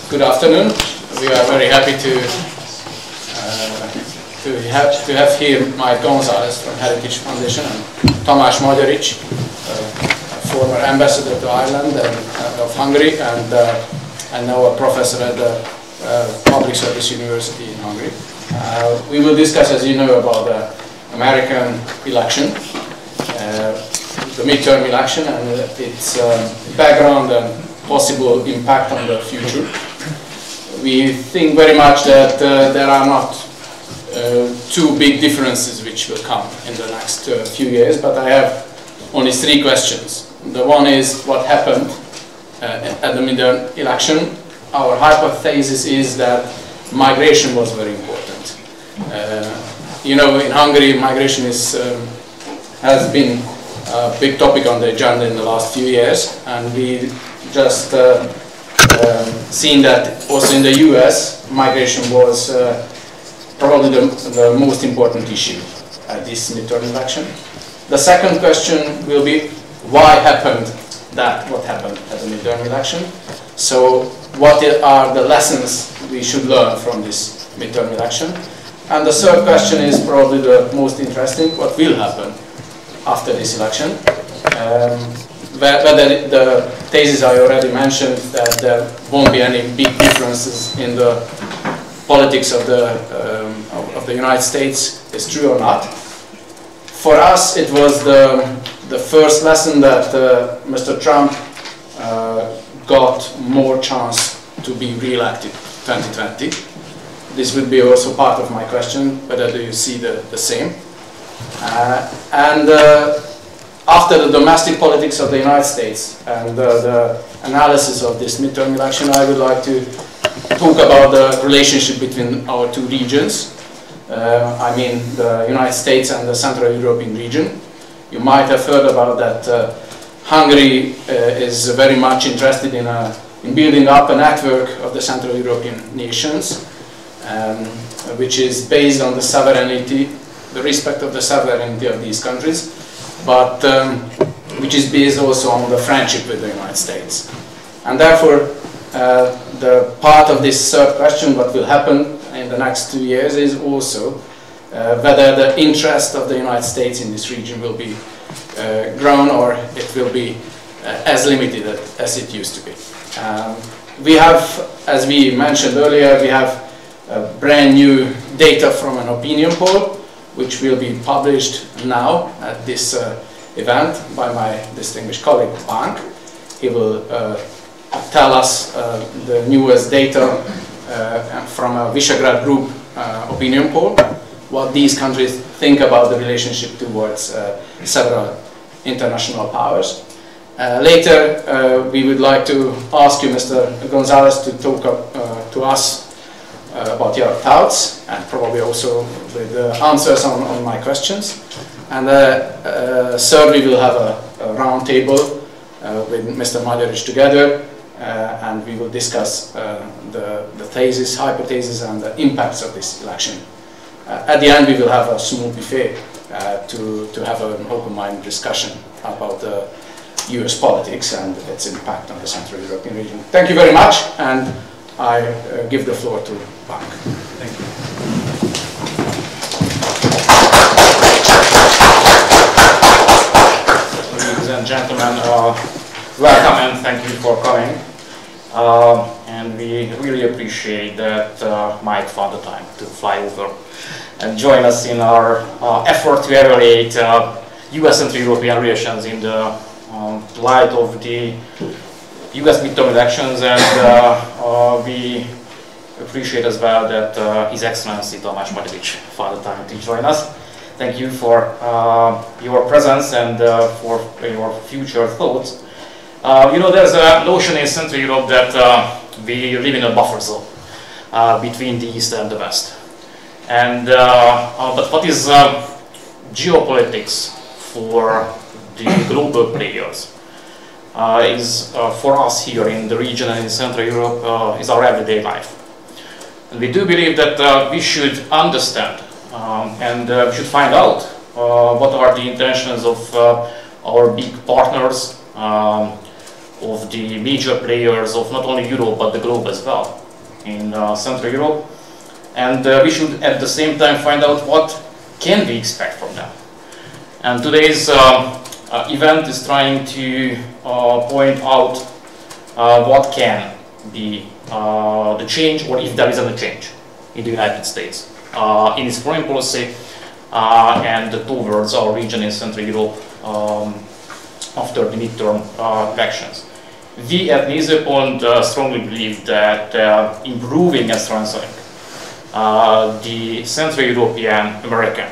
Good afternoon. We are very happy to have here Mike Gonzalez from Heritage Foundation and Tamás Magyarics, former ambassador to Ireland and of Hungary, and now a professor at the Public Service University in Hungary. We will discuss, as you know, about the American election, the midterm election, and its background and possible impact on the future. We think very much that there are not two big differences which will come in the next few years, but I have only three questions. The one is what happened at the midterm election. Our hypothesis is that migration was very important. You know, in Hungary, migration has been a big topic on the agenda in the last few years, and we just seen that also in the US, migration was probably the most important issue at this midterm election. The second question will be why happened what happened at the midterm election. So what are the lessons we should learn from this midterm election? And the third question is probably the most interesting, what will happen after this election? Whether the thesis I already mentioned, that there won't be any big differences in the politics of the United States is true or not. For us, it was the first lesson that Mr. Trump got more chance to be re-elected 2020. This would be also part of my question, whether do you see the same? After the domestic politics of the United States and the analysis of this midterm election, I would like to talk about the relationship between our two regions. I mean the United States and the Central European region. You might have heard about that Hungary is very much interested in building up a network of the Central European nations, which is based on the sovereignty, the respect of the sovereignty of these countries, but which is based also on the friendship with the United States. And therefore, the part of this third question, what will happen in the next 2 years, is also whether the interest of the United States in this region will be grown or it will be as limited as it used to be. We have, as we mentioned earlier, we have brand new data from an opinion poll, which will be published now at this event by my distinguished colleague, Bank. He will tell us the newest data from a Visegrad Group opinion poll, what these countries think about the relationship towards several international powers. Later, we would like to ask you, Mr. Gonzalez, to talk to us about your thoughts and probably also with answers on my questions. And third, we will have a round table with Mr. Magyarics together, and we will discuss the thesis, hypothesis, and the impacts of this election. At the end, we will have a small buffet to have an open-minded discussion about US politics and its impact on the Central European region. Thank you very much, and I give the floor to Bank. Thank you. Ladies and gentlemen, welcome and thank you for coming. And we really appreciate that Mike found the time to fly over and join us in our effort to evaluate US and European relations in the light of the US midterm elections, and we appreciate as well that His Excellency Tamás Magyarics found the time to join us. Thank you for your presence and for your future thoughts. You know, there's a notion in Central Europe that we live in a buffer zone between the East and the West. And but what is geopolitics for the global players? is for us here in the region and in Central Europe is our everyday life. And we do believe that we should understand and we should find out what are the intentions of our big partners, of the major players of not only Europe but the globe as well in Central Europe. And we should at the same time find out what can we expect from them. And today's event is trying to point out what can be the change, or if there is any change in the United States in its foreign policy and towards our region in Central Europe after the midterm elections. We at Nézőpont strongly believe that improving and strengthening the Central European American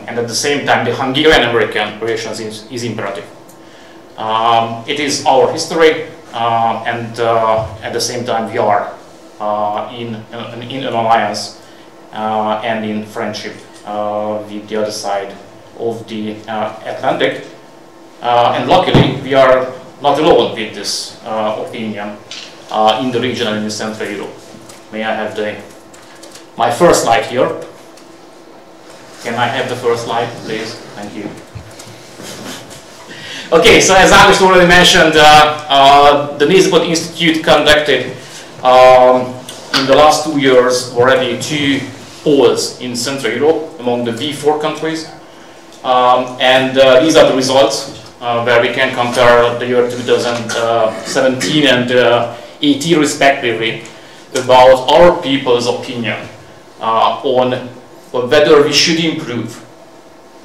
and at the same time the Hungarian American relations is imperative. It is our history and at the same time we are in an alliance and in friendship with the other side of the Atlantic, and luckily we are not alone with this opinion in the region and in Central Europe. May I have my first slide here? Can I have the first slide, please? Thank you. Okay, so as Alex already mentioned, the Nézőpont Institute conducted in the last 2 years already 2 polls in Central Europe among the V4 countries, and these are the results where we can compare the year 2017 and 18 respectively about our people's opinion on whether we should improve,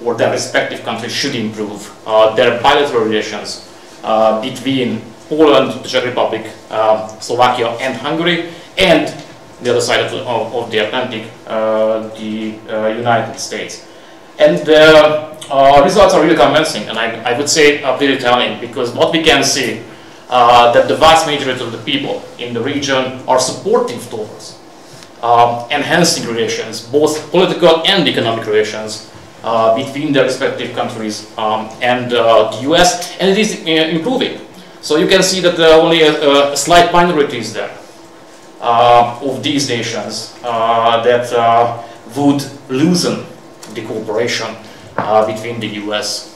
or their respective countries should improve their bilateral relations between Poland, the Czech Republic, Slovakia and Hungary, and the other side of the Atlantic, the United States. And the results are really convincing, and I would say pretty telling, because what we can see that the vast majority of the people in the region are supportive towards enhancing relations, both political and economic relations, between their respective countries and the US, and it is improving. So you can see that only a slight minority is there of these nations that would loosen the cooperation between the US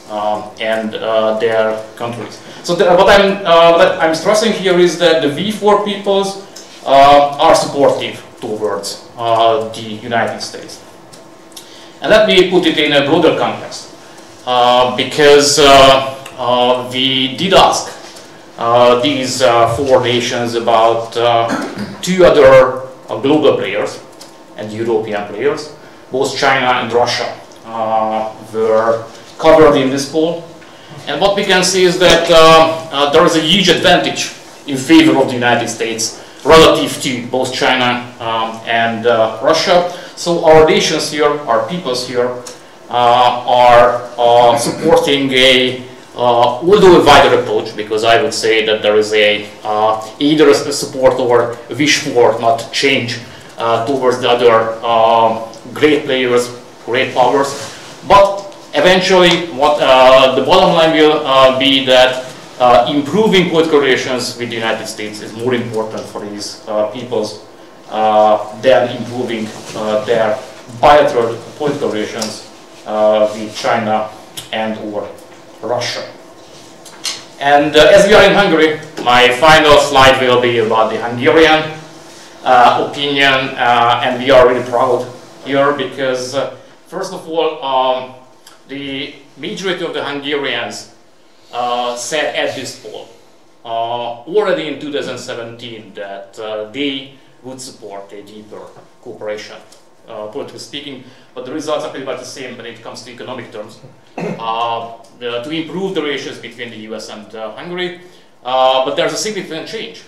and their countries. So what I'm stressing here is that the V4 peoples are supportive towards the United States. And let me put it in a broader context, because we did ask these 4 nations about 2 other global players and European players. Both China and Russia were covered in this poll. And what we can see is that there is a huge advantage in favor of the United States relative to both China and Russia. So our nations here, our peoples here, are supporting although a wider approach, because I would say that there is either a support or a wish for not change towards the other great players, great powers. But eventually, what the bottom line will be that improving political relations with the United States is more important for these peoples than improving their bilateral political relations with China and or Russia. And as we are in Hungary, my final slide will be about the Hungarian opinion, and we are really proud here because, first of all, the majority of the Hungarians said at this poll already in 2017 that they would support a deeper cooperation, politically speaking, but the results are pretty much the same when it comes to economic terms. To improve the relations between the US and Hungary, but there's a significant change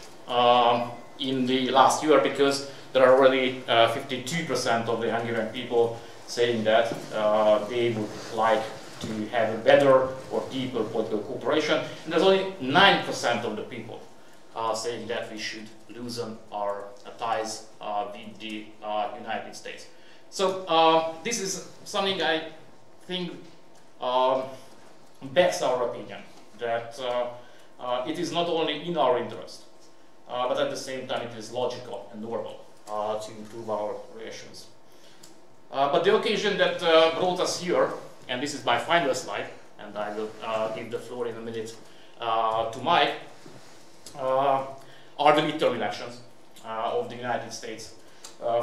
in the last year, because there are already 52% of the Hungarian people saying that they would like to have a better or deeper political cooperation, and there's only 9% of the people saying that we should loosen our ties with the United States. So this is something I think backs our opinion that it is not only in our interest, but at the same time it is logical and normal to improve our relations. But the occasion that brought us here, and this is my final slide, and I will give the floor in a minute to Mike, are the midterm elections of the United States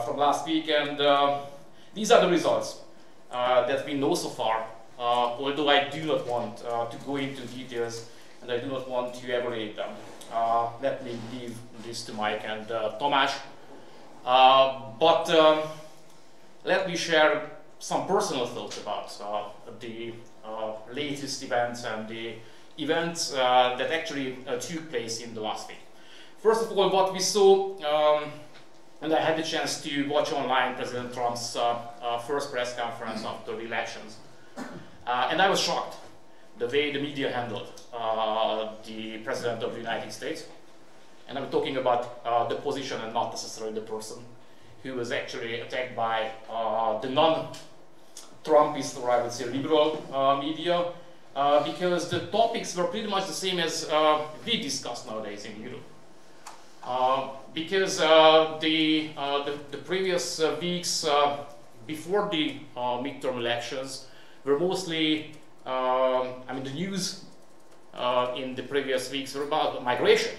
from last week, and these are the results that we know so far, although I do not want to go into details and I do not want to evaluate them. Let me leave this to Mike and Tamás. But let me share some personal thoughts about the latest events and the events that actually took place in the last week. First of all, what we saw, and I had the chance to watch online President Trump's first press conference after the elections, and I was shocked the way the media handled the President of the United States. And I'm talking about the position and not necessarily the person who was actually attacked by the non-Trumpist, or I would say liberal media, because the topics were pretty much the same as we discuss nowadays in Europe. Because the previous weeks before the midterm elections were mostly, I mean, the news in the previous weeks were about migration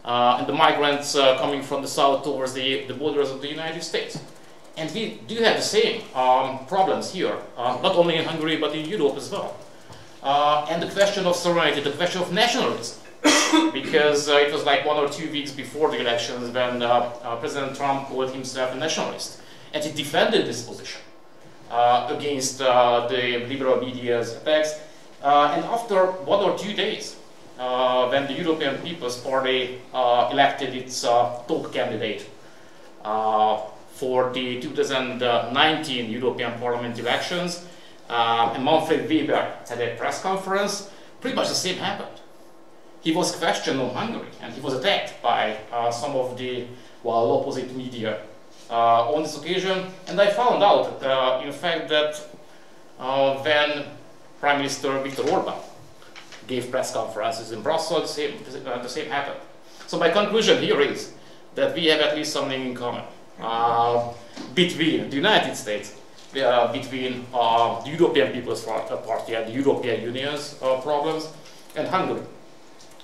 and the migrants coming from the south towards the borders of the United States. And we do have the same problems here, not only in Hungary but in Europe as well. And the question of sovereignty, the question of nationalism. Because it was like 1 or 2 weeks before the elections when President Trump called himself a nationalist, and he defended this position against the liberal media's attacks. And after 1 or 2 days, when the European People's Party elected its top candidate for the 2019 European Parliament elections, and Manfred Weber had a press conference, pretty much the same happened. He was questioned on Hungary, and he was attacked by some of the opposite media on this occasion. And I found out, in fact, that when Prime Minister Viktor Orbán gave press conferences in Brussels, the same happened. So my conclusion here is that we have at least something in common between the United States, between the European People's Party and the European Union's problems, and Hungary.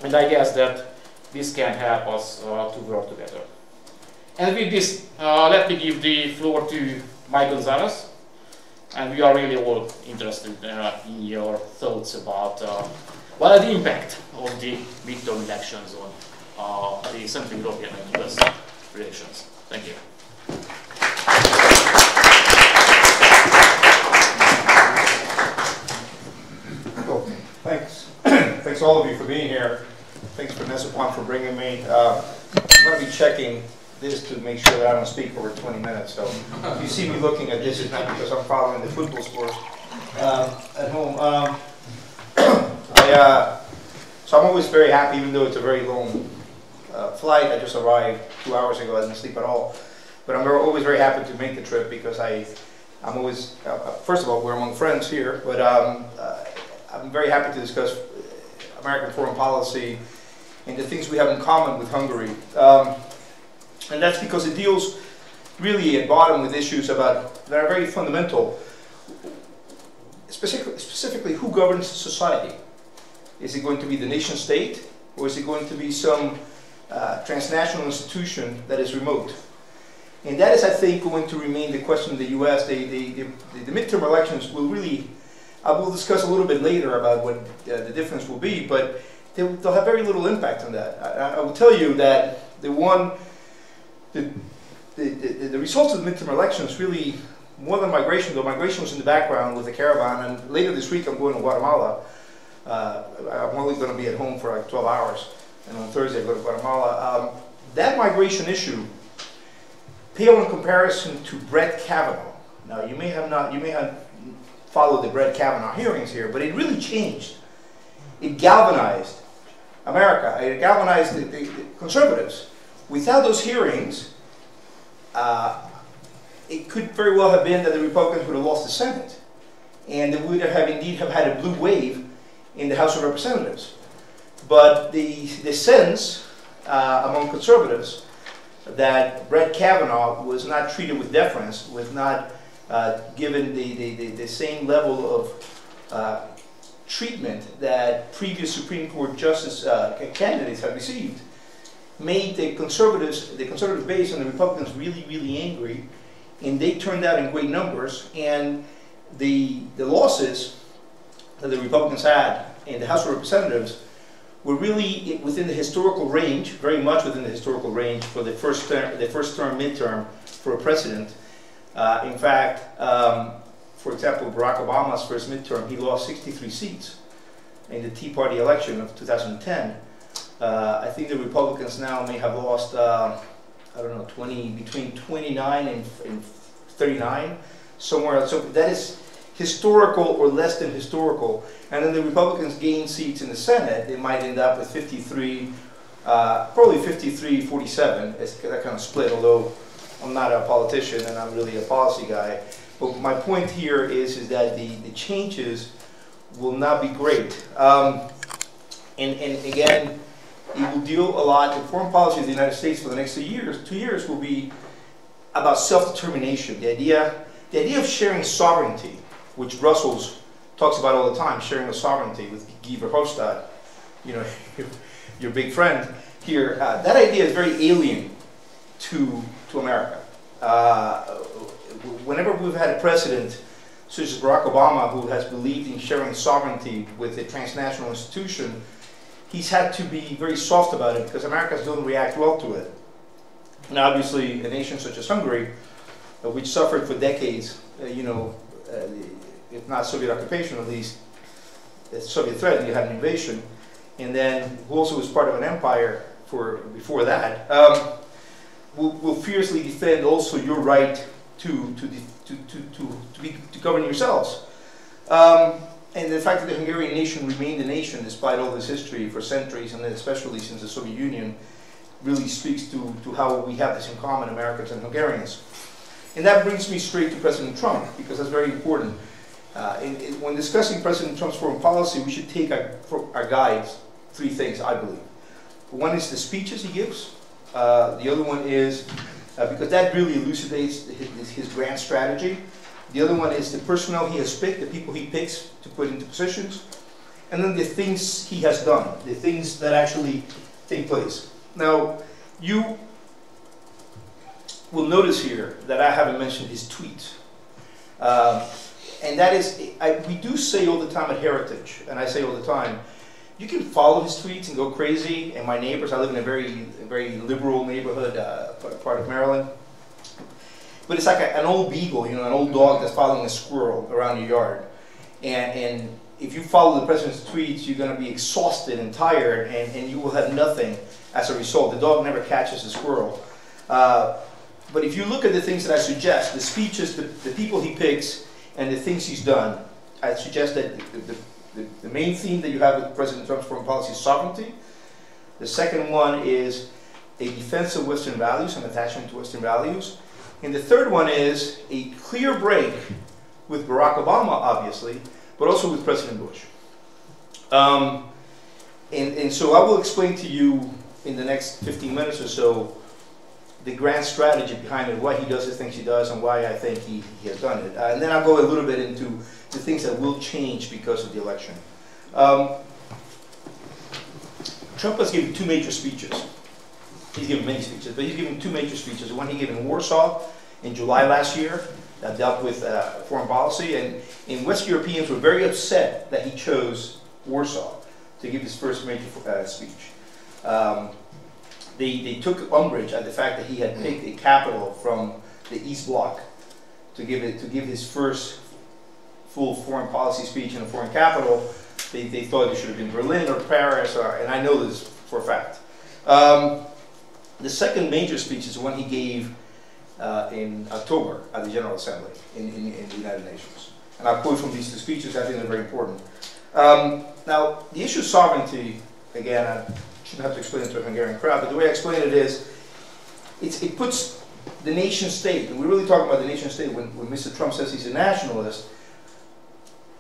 And I guess that this can help us to work together. And with this, let me give the floor to Mike Gonzalez. And we are really all interested in your thoughts about the impact of the midterm elections on the Central European and US relations. Thank you. Cool. Thanks. Thanks all of you for being here. Thanks for Nézőpont for bringing me. I'm going to be checking this to make sure that I don't speak over 20 minutes. So if you see me looking at this, it's not because I'm following the football scores at home. So I'm always very happy, even though it's a very long flight. I just arrived 2 hours ago. I didn't sleep at all. But I'm always very happy to make the trip because I'm always, first of all, we're among friends here, but I'm very happy to discuss American foreign policy and the things we have in common with Hungary. And that's because it deals really at bottom with issues that are very fundamental. Specifically, who governs society? Is it going to be the nation state, or is it going to be some transnational institution that is remote? And that is, I think, going to remain the question in the US. The midterm elections will really, I will discuss a little bit later about what the difference will be, but they'll have very little impact on that. I will tell you that the results of the midterm elections really, more than migration, though migration was in the background with the caravan, and later this week I'm going to Guatemala. I'm only going to be at home for like 12 hours, and on Thursday I go to Guatemala. That migration issue pale in comparison to Brett Kavanaugh. Now you may have followed the Brett Kavanaugh hearings here, but it really changed. It galvanized America. It galvanized the conservatives. Without those hearings, it could very well have been that the Republicans would have lost the Senate, and they would have indeed have had a blue wave in the House of Representatives. But the sense among conservatives that Brett Kavanaugh was not treated with deference, was not given the same level of treatment that previous Supreme Court justice candidates have received, made the conservative base and the Republicans really, really angry, and they turned out in great numbers. And the losses that the Republicans had in the House of Representatives were really within the historical range, very much within the historical range for the first term, midterm for a president. In fact, for example, Barack Obama's first midterm, he lost 63 seats in the Tea Party election of 2010. I think the Republicans now may have lost, I don't know, between 29 and 39, somewhere else. So that is historical or less than historical. And then the Republicans gain seats in the Senate. They might end up with 53, probably 53-47. It's that kind of split, although I'm not a politician and I'm really a policy guy. But my point here is that the changes will not be great. And again, it will deal a lot, the foreign policy of the United States for the next 2 years will be about self-determination. The idea of sharing sovereignty, which Brussels talks about all the time, sharing of sovereignty with Guy Verhofstadt, you know, your big friend here. That idea is very alien to America. Whenever we've had a president such as Barack Obama, who has believed in sharing sovereignty with a transnational institution, he's had to be very soft about it because Americans don't react well to it. And obviously, a nation such as Hungary, which suffered for decades, if not Soviet occupation, at least the Soviet threat, and you had an invasion, and then who also was part of an empire before that, will fiercely defend also your right to govern yourselves. And the fact that the Hungarian nation remained a nation despite all this history for centuries, and then especially since the Soviet Union, really speaks to how we have this in common, Americans and Hungarians. And that brings me straight to President Trump, because that's very important. When discussing President Trump's foreign policy, we should take our guides 3 things, I believe. One is the speeches he gives. The other one is, because that really elucidates his grand strategy. The other one is the personnel he has picked, the people he picks to put into positions. And then the things he has done, the things that actually take place. Now, you will notice here that I haven't mentioned his tweets. And that is, we do say all the time at Heritage, and I say all the time, you can follow his tweets and go crazy. And my neighbors, I live in a very liberal neighborhood, part of Maryland. But it's like an old beagle, an old dog that's following a squirrel around your yard. And if you follow the president's tweets, you're going to be exhausted and tired, and you will have nothing as a result. The dog never catches the squirrel. But if you look at the things that I suggest, the speeches, the people he picks, and the things he's done, I suggest that the main theme that you have with President Trump's foreign policy is sovereignty. The second one is a defense of Western values, an attachment to Western values. And the third one is a clear break with Barack Obama, obviously, but also with President Bush. And so I will explain to you in the next 15 minutes or so the grand strategy behind it, why he does the things he does, and why I think he has done it. And then I'll go a little bit into the things that will change because of the election. Trump has given 2 major speeches. He's given many speeches, but he's given 2 major speeches. One he gave in Warsaw in July last year that dealt with foreign policy, and West Europeans were very upset that he chose Warsaw to give his first major speech. They took umbrage at the fact that he had picked a capital from the East Bloc to give his first full foreign policy speech in a foreign capital. They thought it should have been Berlin or Paris, and I know this for a fact. The second major speech is the one he gave in October at the General Assembly in the United Nations. And I'll quote from these 2 speeches. I think they're very important. Now, the issue of sovereignty, again, I shouldn't have to explain it to a Hungarian crowd, but the way I explain it is, it puts the nation state, and we're really talking about the nation state when Mr. Trump says he's a nationalist.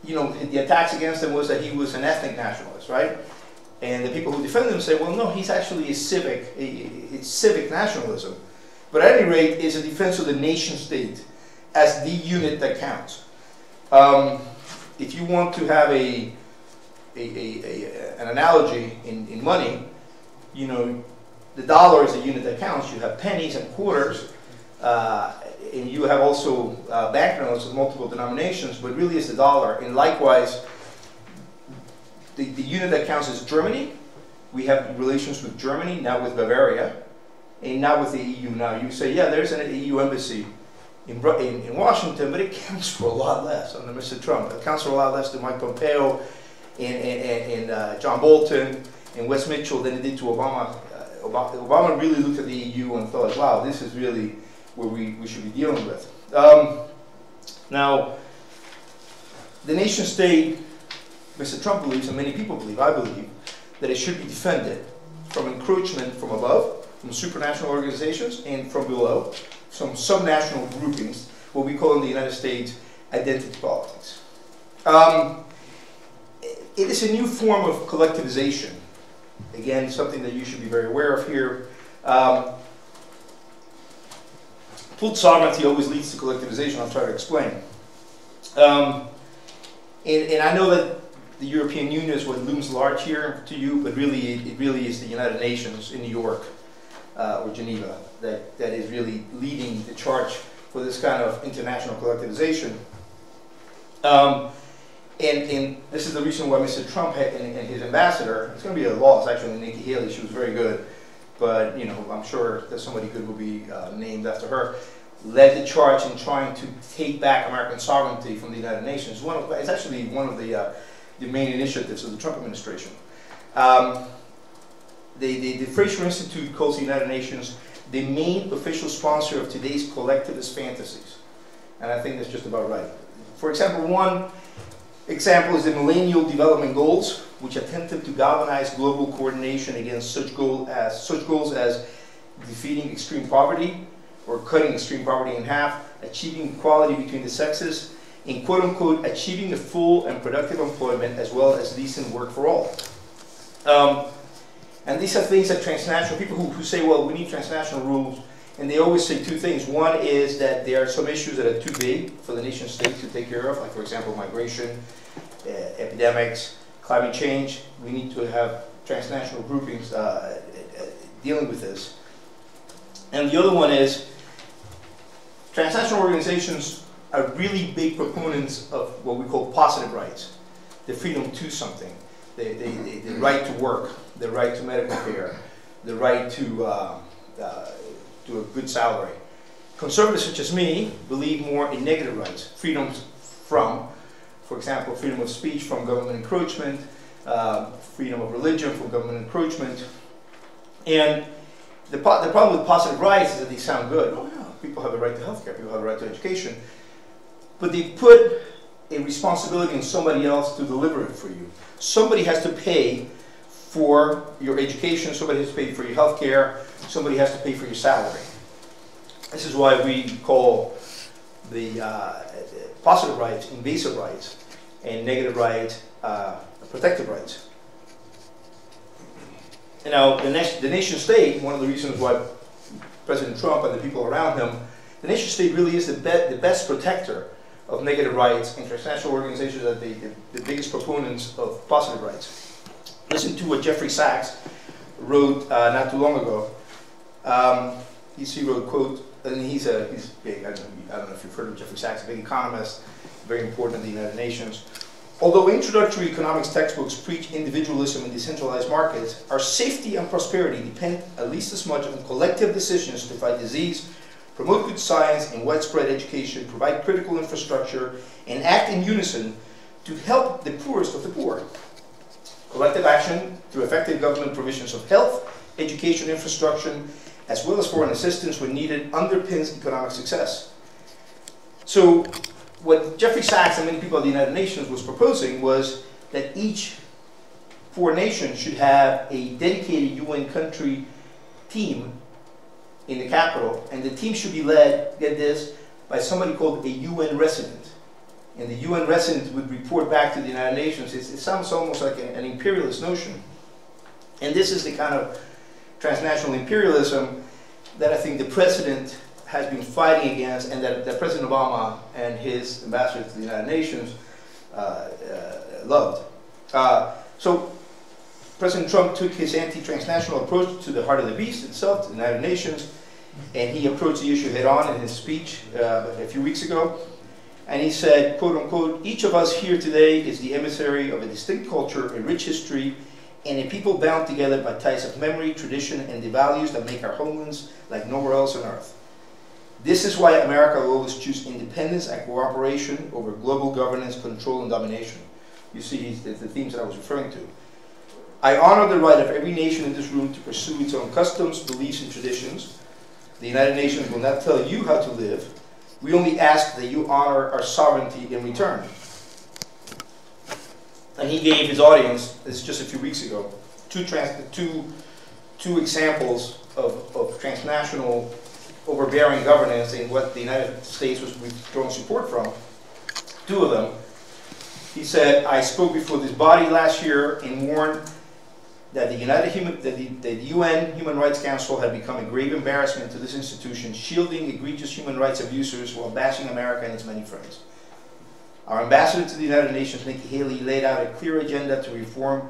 The attacks against him was that he was an ethnic nationalist, right? And the people who defend him say, well, no, he's actually it's civic nationalism. But at any rate, it's a defense of the nation state as the unit that counts. If you want to have an analogy in money, you know, the dollar is a unit that counts. You have pennies and quarters, and you have also banknotes with multiple denominations, but really it's the dollar. And likewise, the unit that counts is Germany. We have relations with Germany, now with Bavaria, and now with the EU. Now you say, yeah, there's an EU embassy in Washington, but it counts for a lot less under Mr. Trump. It counts for a lot less to Mike Pompeo and John Bolton and Wes Mitchell than it did to Obama. Obama really looked at the EU and thought, wow, this is really where we should be dealing with. Now, the nation state, Mr. Trump believes, and many people believe, I believe, that it should be defended from encroachment from above, from supranational organizations, and from below, some subnational groupings, what we call in the United States identity politics. It is a new form of collectivization. Again, something that you should be very aware of here. Full sovereignty always leads to collectivization. I'll try to explain. And I know that the European Union is what looms large here to you, but really, it really is the United Nations in New York or Geneva that is really leading the charge for this kind of international collectivization. And this is the reason why Mr. Trump and his ambassador, it's going to be a loss actually, Nikki Haley, she was very good, but you know, I'm sure that somebody good will be named after her, led the charge in trying to take back American sovereignty from the United Nations. It's actually one of the main initiatives of the Trump administration. The Fraser Institute calls the United Nations the main official sponsor of today's collectivist fantasies. And I think that's just about right. For example, one example is the Millennial Development Goals, which attempted to galvanize global coordination against such goals as defeating extreme poverty, or cutting extreme poverty in half, achieving equality between the sexes, and quote-unquote achieving a full and productive employment as well as decent work for all. And these are things that transnational, people who say, well, we need transnational rules, and they always say two things. One is that there are some issues that are too big for the nation state to take care of, like for example migration, epidemics, climate change. We need to have transnational groupings dealing with this. And the other one is transnational organizations are really big proponents of what we call positive rights, the freedom to something, the right to work, the right to medical care, the right to a good salary. Conservatives such as me believe more in negative rights, freedoms from, for example, freedom of speech from government encroachment, freedom of religion from government encroachment. And the problem with positive rights is that they sound good. Oh yeah, people have a right to healthcare, people have a right to education. But they put a responsibility on somebody else to deliver it for you. Somebody has to pay for your education, somebody has to pay for your healthcare, somebody has to pay for your salary. This is why we call the positive rights invasive rights and negative rights protective rights. And now the nation state, one of the reasons why President Trump and the people around him, the nation state really is the best protector of negative rights, and transnational organizations are the biggest proponents of positive rights. Listen to what Jeffrey Sachs wrote not too long ago. He wrote, quote, and he's big, I don't know if you've heard of Jeffrey Sachs, a big economist, very important in the United Nations. Although introductory economics textbooks preach individualism and decentralized markets, our safety and prosperity depend at least as much on collective decisions to fight disease, promote good science and widespread education, provide critical infrastructure, and act in unison to help the poorest of the poor. Collective action through effective government provisions of health, education infrastructure, as well as foreign assistance when needed, underpins economic success. So what Jeffrey Sachs and many people at the United Nations was proposing was that each poor nation should have a dedicated UN country team in the capital, and the team should be led, get this, by somebody called a UN resident. And the UN resident would report back to the United Nations. It sounds almost like an imperialist notion. And this is the kind of transnational imperialism that I think the president has been fighting against, and that President Obama and his ambassador to the United Nations loved. So President Trump took his anti-transnational approach to the heart of the beast itself, to the United Nations, and he approached the issue head-on in his speech a few weeks ago. And he said, quote unquote, "Each of us here today is the emissary of a distinct culture, a rich history, and a people bound together by ties of memory, tradition, and the values that make our homelands like nowhere else on earth. This is why America will always choose independence and cooperation over global governance, control, and domination." You see the themes that I was referring to. "I honor the right of every nation in this room to pursue its own customs, beliefs, and traditions. The United Nations will not tell you how to live. We only ask that you honor our sovereignty in return." And he gave his audience, this is just a few weeks ago, two examples of transnational overbearing governance and what the United States was withdrawing support from. Two of them. He said, "I spoke before this body last year and warned that the UN Human Rights Council had become a grave embarrassment to this institution, shielding egregious human rights abusers while bashing America and its many friends. Our ambassador to the United Nations, Nikki Haley, laid out a clear agenda to reform,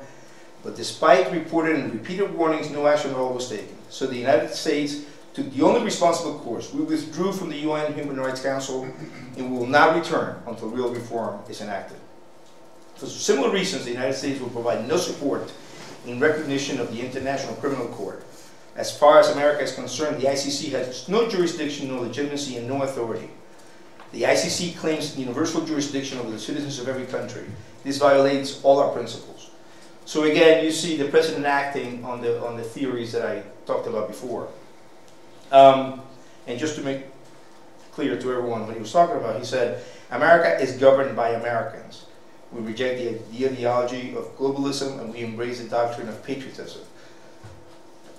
but despite reported and repeated warnings, no action at all was taken. So the United States took the only responsible course. We withdrew from the UN Human Rights Council and we will not return until real reform is enacted. For similar reasons, the United States will provide no support in recognition of the International Criminal Court. As far as America is concerned, the ICC has no jurisdiction, no legitimacy, and no authority. The ICC claims universal jurisdiction over the citizens of every country. This violates all our principles." So again, you see the president acting on the theories that I talked about before. And just to make clear to everyone what he was talking about, he said, "America is governed by Americans. We reject the ideology of globalism and we embrace the doctrine of patriotism."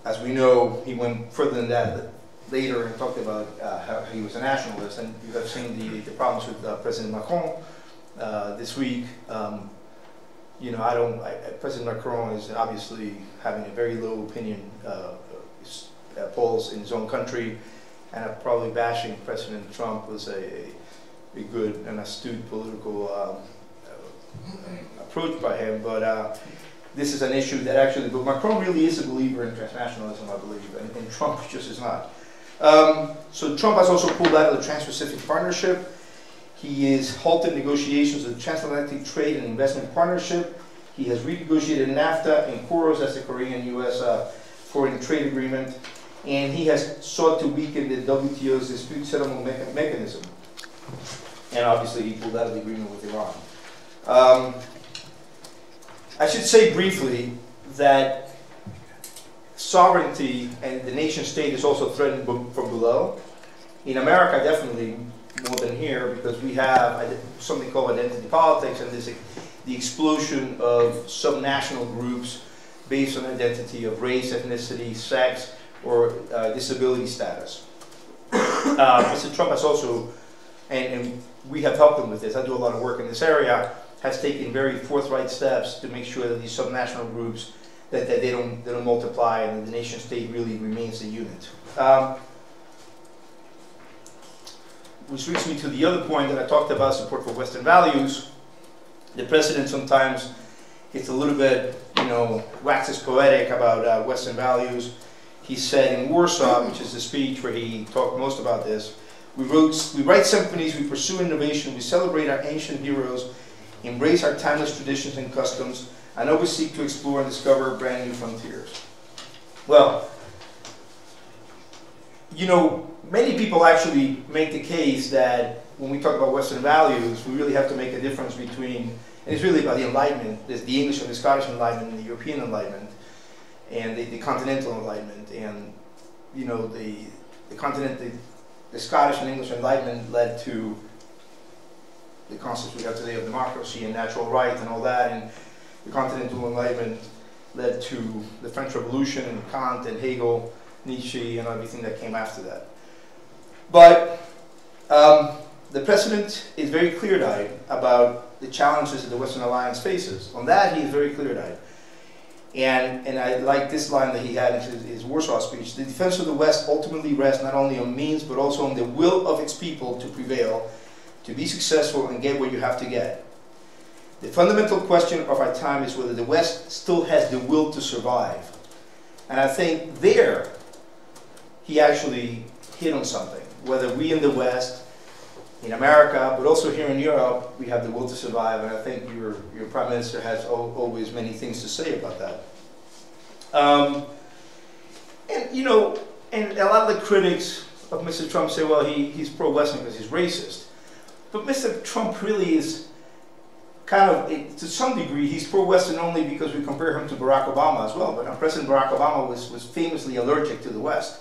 As we know, he went further than that later and talked about how he was a nationalist, and you have seen the problems with President Macron this week. You know, President Macron is obviously having a very low opinion polls in his own country, and probably bashing President Trump was a good and astute political approach by him, but this is an issue that actually, but Macron really is a believer in transnationalism, I believe, and Trump just is not. So Trump has also pulled out of the Trans-Pacific Partnership. He has halted negotiations of the Transatlantic Trade and Investment Partnership. He has renegotiated NAFTA and KOROS, that's the Korean-U.S. Foreign Trade Agreement, and he has sought to weaken the WTO's dispute settlement mechanism. And obviously he pulled out of the agreement with Iran. I should say briefly that sovereignty and the nation state is also threatened from below. In America, definitely more than here, because we have something called identity politics, and there's the explosion of subnational groups based on identity of race, ethnicity, sex, or disability status. Mr. Trump has also, and we have helped him with this, I do a lot of work in this area, has taken very forthright steps to make sure that these subnational groups, that they don't multiply and the nation state really remains a unit. Which leads me to the other point that I talked about, support for Western values. The president sometimes gets a little bit, waxes poetic about Western values. He said in Warsaw, which is the speech where he talked most about this, we write symphonies, we pursue innovation, we celebrate our ancient heroes, embrace our timeless traditions and customs, and always seek to explore and discover brand new frontiers. Well, many people actually make the case that when we talk about Western values, we really have to make a difference between, and it's really about the Enlightenment, there's the English and the Scottish Enlightenment and the European Enlightenment, and the Continental Enlightenment, and the Scottish and English Enlightenment led to the concepts we have today of democracy and natural right and all that, and the Continental Enlightenment led to the French Revolution and Kant and Hegel, Nietzsche, and everything that came after that. But the president is very clear-eyed about the challenges that the Western Alliance faces. On that, he is very clear-eyed. And I like this line that he had in his Warsaw speech: "The defense of the West ultimately rests not only on means, but also on the will of its people to prevail, to be successful and get what you have to get. The fundamental question of our time is whether the West still has the will to survive." And I think there, he actually hit on something. Whether we in the West, in America, but also here in Europe, we have the will to survive, and I think your Prime Minister has always many things to say about that. And you know, and a lot of the critics of Mr. Trump say, well, he's pro-Western because he's racist. But Mr. Trump really is kind of, to some degree, he's pro-Western only because we compare him to Barack Obama as well. But President Barack Obama was famously allergic to the West,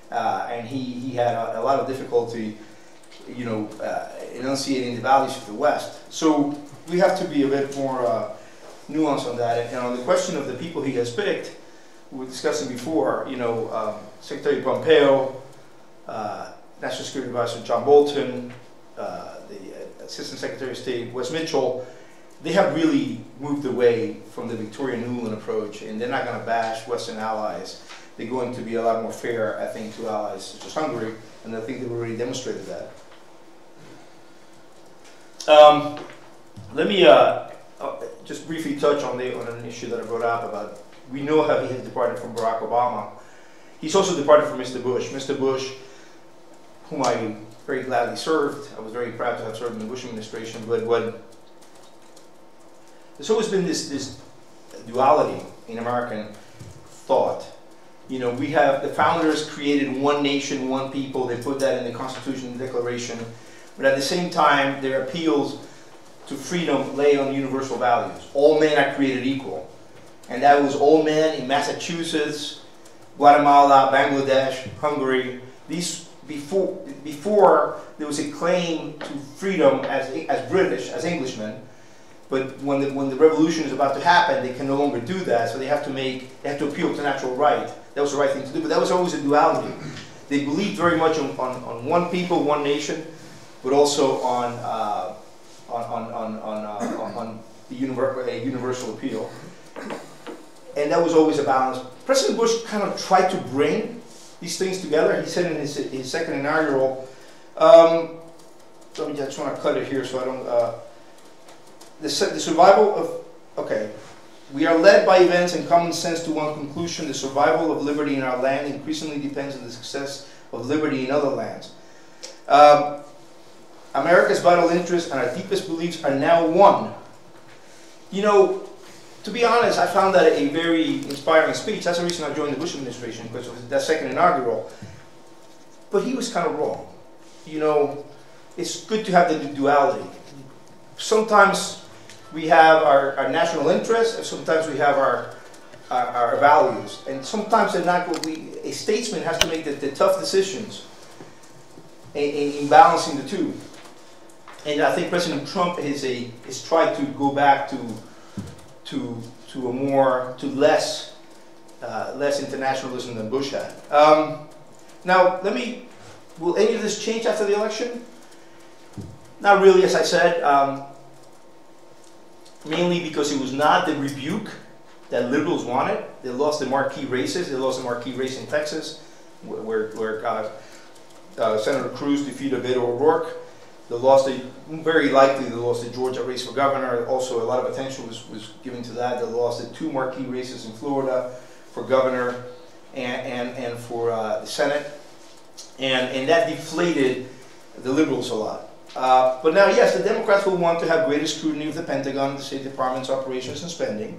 and he had a lot of difficulty, you know, enunciating the values of the West. So we have to be a bit more nuanced on that. And on the question of the people he has picked, we were discussing before, you know, Secretary Pompeo, National Security Advisor John Bolton, the Assistant Secretary of State Wes Mitchell, they have really moved away from the Victoria Nuland approach, and they're not going to bash Western allies. They're going to be a lot more fair, I think, to allies such as Hungary, and I think they've already demonstrated that. Let me just briefly touch on an issue that I brought up about, we know how he has departed from Barack Obama. He's also departed from Mr. Bush. Mr. Bush, whom I very gladly served. I was very proud to have served in the Bush administration, but there's always been this duality in American thought. You know, we have, the founders created one nation, one people. They put that in the Constitution and Declaration. But at the same time, their appeals to freedom lay on universal values. All men are created equal. And that was all men in Massachusetts, Guatemala, Bangladesh, Hungary. These, before there was a claim to freedom as British, as Englishmen. But when the revolution is about to happen, they can no longer do that. So they have to appeal to natural right. That was the right thing to do. But that was always a duality. They believed very much on one people, one nation, but also on the universal appeal. And that was always a balance. President Bush kind of tried to bring these things together. He said in his second inaugural, I just want to cut it here so I don't, the survival of, okay, we are led by events and common sense to one conclusion: the survival of liberty in our land increasingly depends on the success of liberty in other lands. America's vital interests and our deepest beliefs are now one. You know, to be honest, I found that a very inspiring speech. That's the reason I joined the Bush administration, because it was that second inaugural. But he was kind of wrong. You know, it's good to have the duality. Sometimes we have our national interests, and sometimes we have our values. And sometimes they're not what a statesman has to make the tough decisions in balancing the two. And I think President Trump has tried to go back to less internationalism than Bush had. Now, will any of this change after the election? Not really, as I said, mainly because it was not the rebuke that liberals wanted. They lost the marquee races. They lost the marquee race in Texas, where Senator Cruz defeated Beto O'Rourke. They lost very likely they lost the Georgia race for governor. Also, a lot of attention was given to that. They lost the two marquee races in Florida for governor and for the Senate. And that deflated the liberals a lot. But now, yes, the Democrats will want to have greater scrutiny of the Pentagon, the State Department's operations and spending.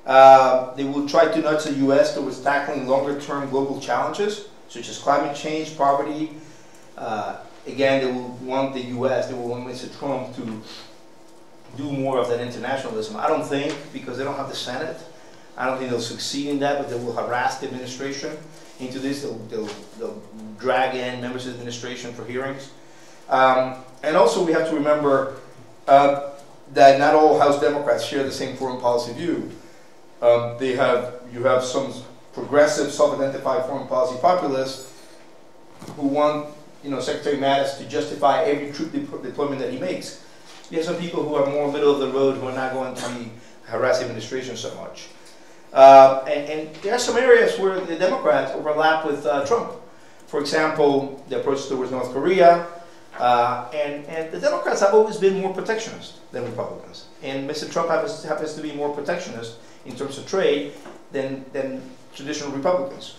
They will try to nudge the U.S. towards tackling longer-term global challenges, such as climate change, poverty. Again, they will want the U.S., they will want Mr. Trump to do more of that internationalism. I don't think, because they don't have the Senate, I don't think they'll succeed in that, but they will harass the administration into this. They'll drag in members of the administration for hearings. And also we have to remember that not all House Democrats share the same foreign policy view. You have some progressive, self-identified foreign policy populists who want, you know, Secretary Mattis to justify every troop deployment that he makes. You have some people who are more middle of the road who are not going to be harass the administration so much. And there are some areas where the Democrats overlap with Trump. For example, the approach towards North Korea. And the Democrats have always been more protectionist than Republicans. And Mr. Trump happens to be more protectionist in terms of trade than traditional Republicans.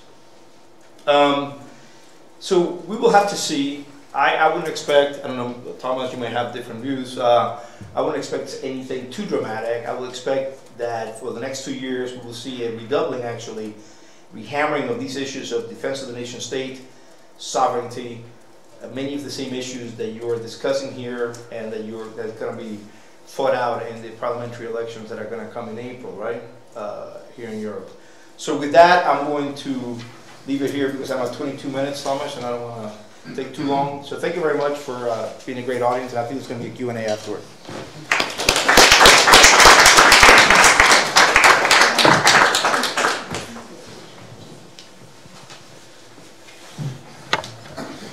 So we will have to see. I wouldn't expect, I don't know, Thomas, you may have different views. I wouldn't expect anything too dramatic. I would expect that for the next 2 years we will see a redoubling, actually, rehammering of these issues of defense of the nation state, sovereignty, many of the same issues that you're discussing here and that's going to be fought out in the parliamentary elections that are going to come in April, right, here in Europe. So with that, I'm going to leave it here because I'm at 22 minutes, Thomas, and I don't want to take too long. So thank you very much for being a great audience, and I think there's going to be a Q&A afterward.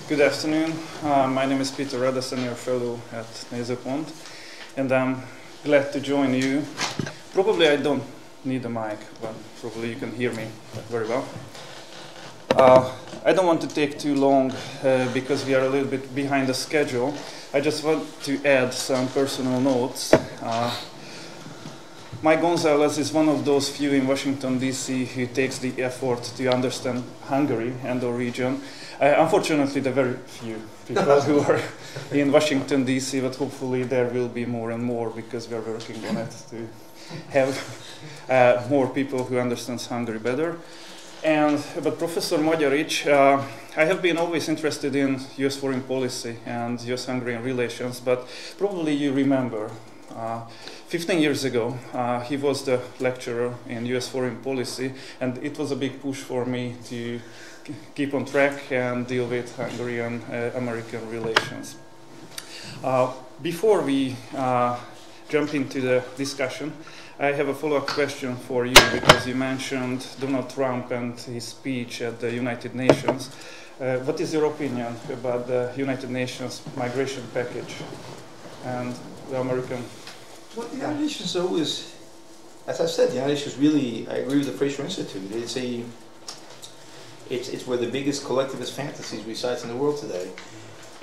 Good afternoon. My name is Peter Rada, senior fellow at Nézőpont, and I'm glad to join you. Probably I don't need a mic, but probably you can hear me very well. I don't want to take too long because we are a little bit behind the schedule. I just want to add some personal notes. Mike Gonzalez is one of those few in Washington, D.C. who takes the effort to understand Hungary and the region. Unfortunately, there are very few people who are in Washington, D.C., but hopefully there will be more and more because we are working on it to have more people who understand Hungary better. But Professor Magyarics, I have been always interested in US foreign policy and US-Hungarian relations, but probably you remember 15 years ago, he was the lecturer in US foreign policy, and it was a big push for me to keep on track and deal with Hungarian-American relations. Before we jump into the discussion, I have a follow-up question for you because you mentioned Donald Trump and his speech at the United Nations. What is your opinion about the United Nations migration package and the American? Well, the United Nations always, as I said, the United Nations really, I agree with the Fraser Institute. It's where the biggest collectivist fantasies resides in the world today,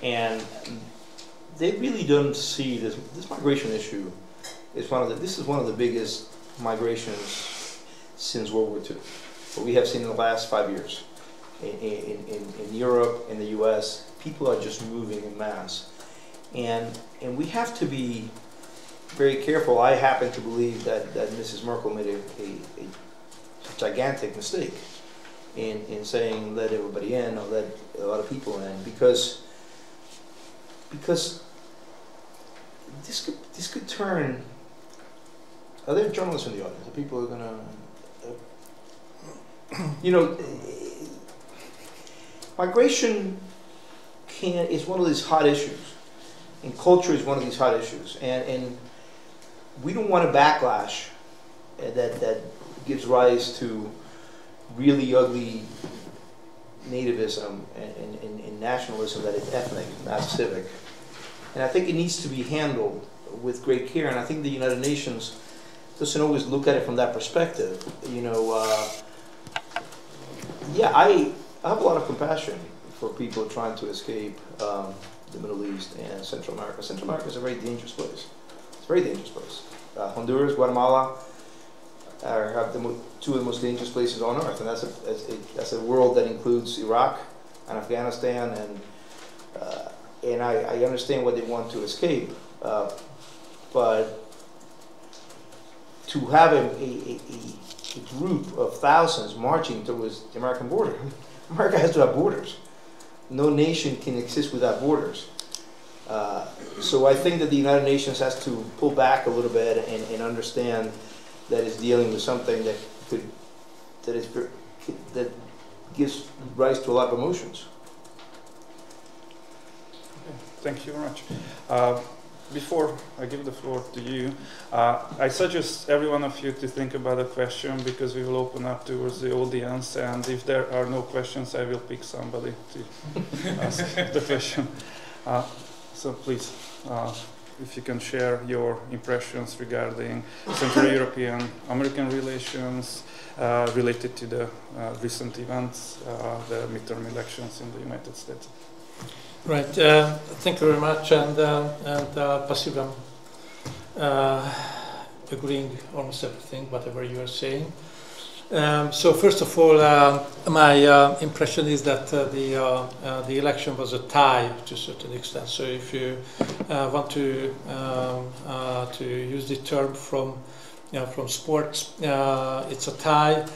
and they really don't see this migration issue. This is one of the biggest migrations since World War II. What we have seen in the last 5 years in Europe, in the U.S., people are just moving en masse, and we have to be very careful. I happen to believe that Mrs. Merkel made a gigantic mistake in saying let everybody in or let a lot of people in because this could turn. Are there journalists in the audience? The people are gonna, migration is one of these hot issues, and culture is one of these hot issues, and we don't want a backlash that gives rise to really ugly nativism and nationalism that is ethnic, not civic. And I think it needs to be handled with great care, and I think the United Nations doesn't always look at it from that perspective. Yeah, I have a lot of compassion for people trying to escape the Middle East and Central America. Central America is a very dangerous place. It's a very dangerous place. Honduras, Guatemala have two of the most dangerous places on earth, and that's a world that includes Iraq and Afghanistan, and I understand what they want to escape, but to have a group of thousands marching towards the American border, America has to have borders. No nation can exist without borders. So I think that the United Nations has to pull back a little bit and understand that it's dealing with something that gives rise to a lot of emotions. Okay, thank you very much. Before I give the floor to you, I suggest every one of you to think about a question because we will open up towards the audience, and if there are no questions, I will pick somebody to ask the question. So please, if you can share your impressions regarding Central European American relations related to the recent events, the midterm elections in the United States. Right. Thank you very much, and Pasivam, agreeing almost everything, whatever you are saying. So first of all, my impression is that the election was a tie to a certain extent. So if you want to use the term from sports, it's a tie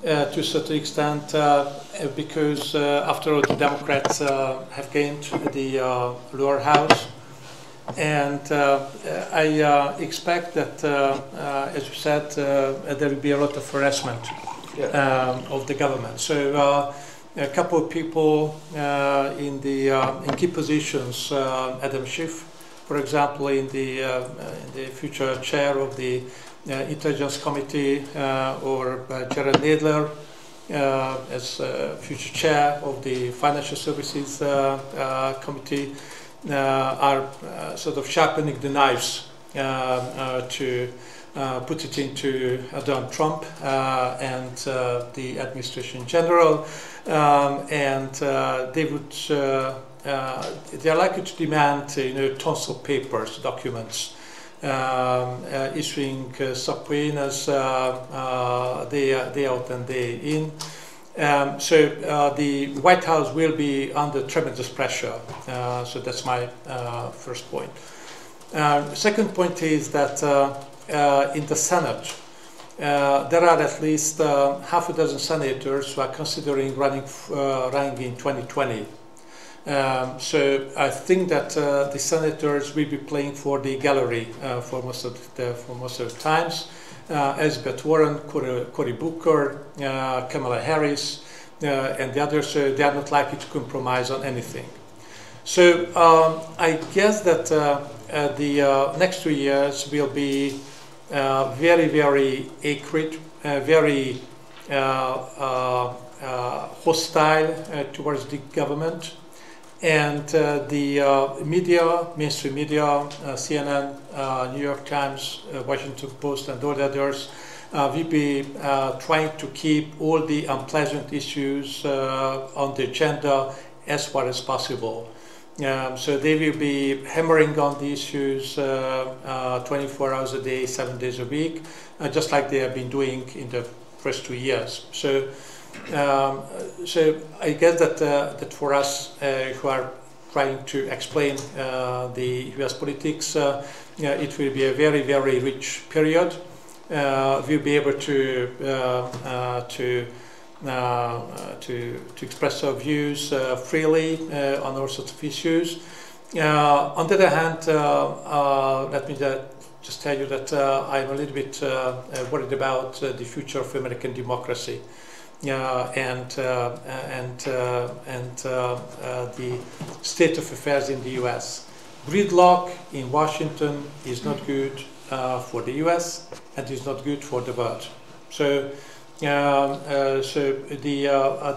to a certain extent because after all the Democrats have gained the lower house. And I expect that, as you said, there will be a lot of harassment of the government. So a couple of people in key positions, Adam Schiff, for example, in the future chair of the Intelligence Committee, or Jared Nadler as future chair of the Financial Services Committee, are sort of sharpening the knives to put it into Donald Trump and the administration in general, and they are likely to demand tons of papers, documents, issuing subpoenas day out and day in. So the White House will be under tremendous pressure. So that's my first point. Second point is that in the Senate, there are at least half a dozen senators who are considering running in 2020. So I think that the senators will be playing for the gallery for most of the times. Elizabeth Warren, Cory Booker, Kamala Harris, and the others, they are not likely to compromise on anything. So I guess that the next 2 years will be very, very acrid, very hostile towards the government. And the media, mainstream media, CNN, New York Times, Washington Post, and all the others will be trying to keep all the unpleasant issues on the agenda as far as possible. So they will be hammering on the issues 24 hours a day, 7 days a week, just like they have been doing in the first 2 years. So I guess that for us who are trying to explain the U.S. politics, it will be a very, very rich period. We'll be able to express our views freely on all sorts of issues. On the other hand, let me just tell you that I'm a little bit worried about the future of American democracy. And the state of affairs in the U.S. Gridlock in Washington is not good for the U.S. and is not good for the world. So,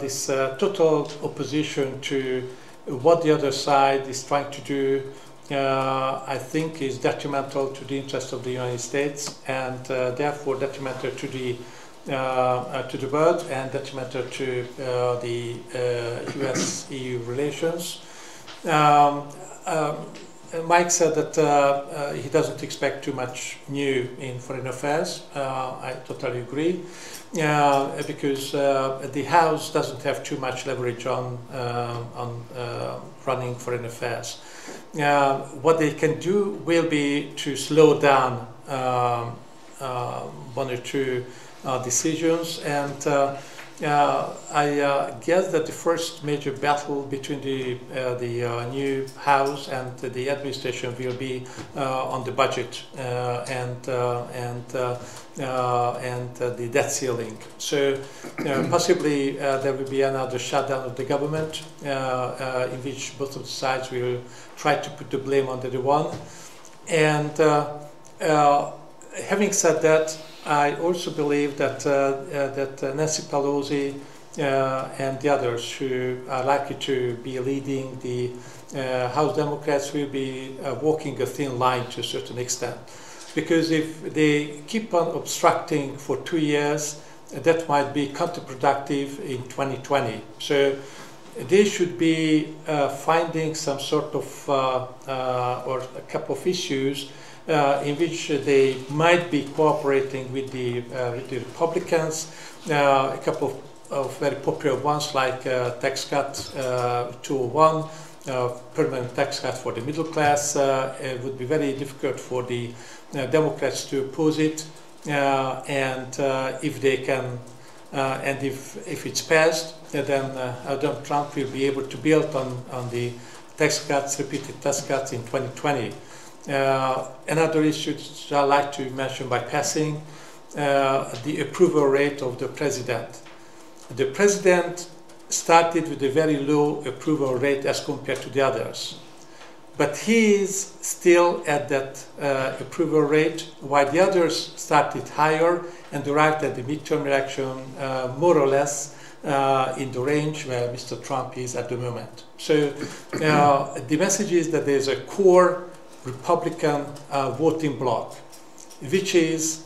this total opposition to what the other side is trying to do, I think, is detrimental to the interests of the United States, and therefore detrimental to the world and detrimental to the US-EU relations. Mike said that he doesn't expect too much new in foreign affairs. I totally agree, because the House doesn't have too much leverage on running foreign affairs. What they can do will be to slow down one or two decisions, and I guess that the first major battle between the new House and the administration will be on the budget and the debt ceiling. So possibly there will be another shutdown of the government in which both of the sides will try to put the blame on the other one. And having said that, I also believe that Nancy Pelosi and the others who are likely to be leading the House Democrats will be walking a thin line to a certain extent. Because if they keep on obstructing for 2 years, that might be counterproductive in 2020. So they should be finding some sort of, or a couple of issues in which they might be cooperating with the Republicans. A couple of very popular ones like tax cut 201, permanent tax cut for the middle class. It would be very difficult for the Democrats to oppose it, and if they can, and if it's passed, then Donald Trump will be able to build on the tax cuts, repeated tax cuts in 2020. Another issue which I'd like to mention by passing, the approval rate of the president. The president started with a very low approval rate as compared to the others. But he is still at that approval rate, while the others started higher and arrived at the midterm election more or less in the range where Mr. Trump is at the moment. So the message is that there's a core Republican voting bloc, which is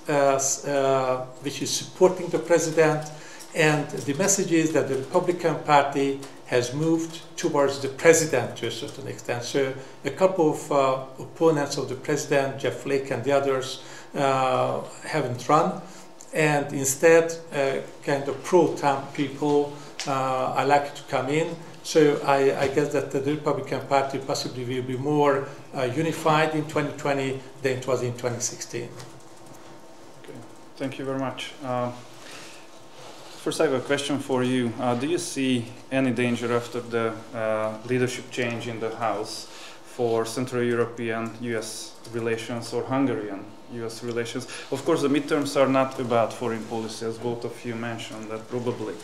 supporting the president, and the message is that the Republican Party has moved towards the president to a certain extent. So a couple of opponents of the president, Jeff Flake and the others, haven't run, and instead kind of pro-Trump people are likely to come in. So I guess that the Republican Party possibly will be more unified in 2020 than it was in 2016. Okay. Thank you very much. First, I have a question for you. Do you see any danger after the leadership change in the House for Central European US relations or Hungarian US relations? Of course, the midterms are not about foreign policy, as both of you mentioned, that probably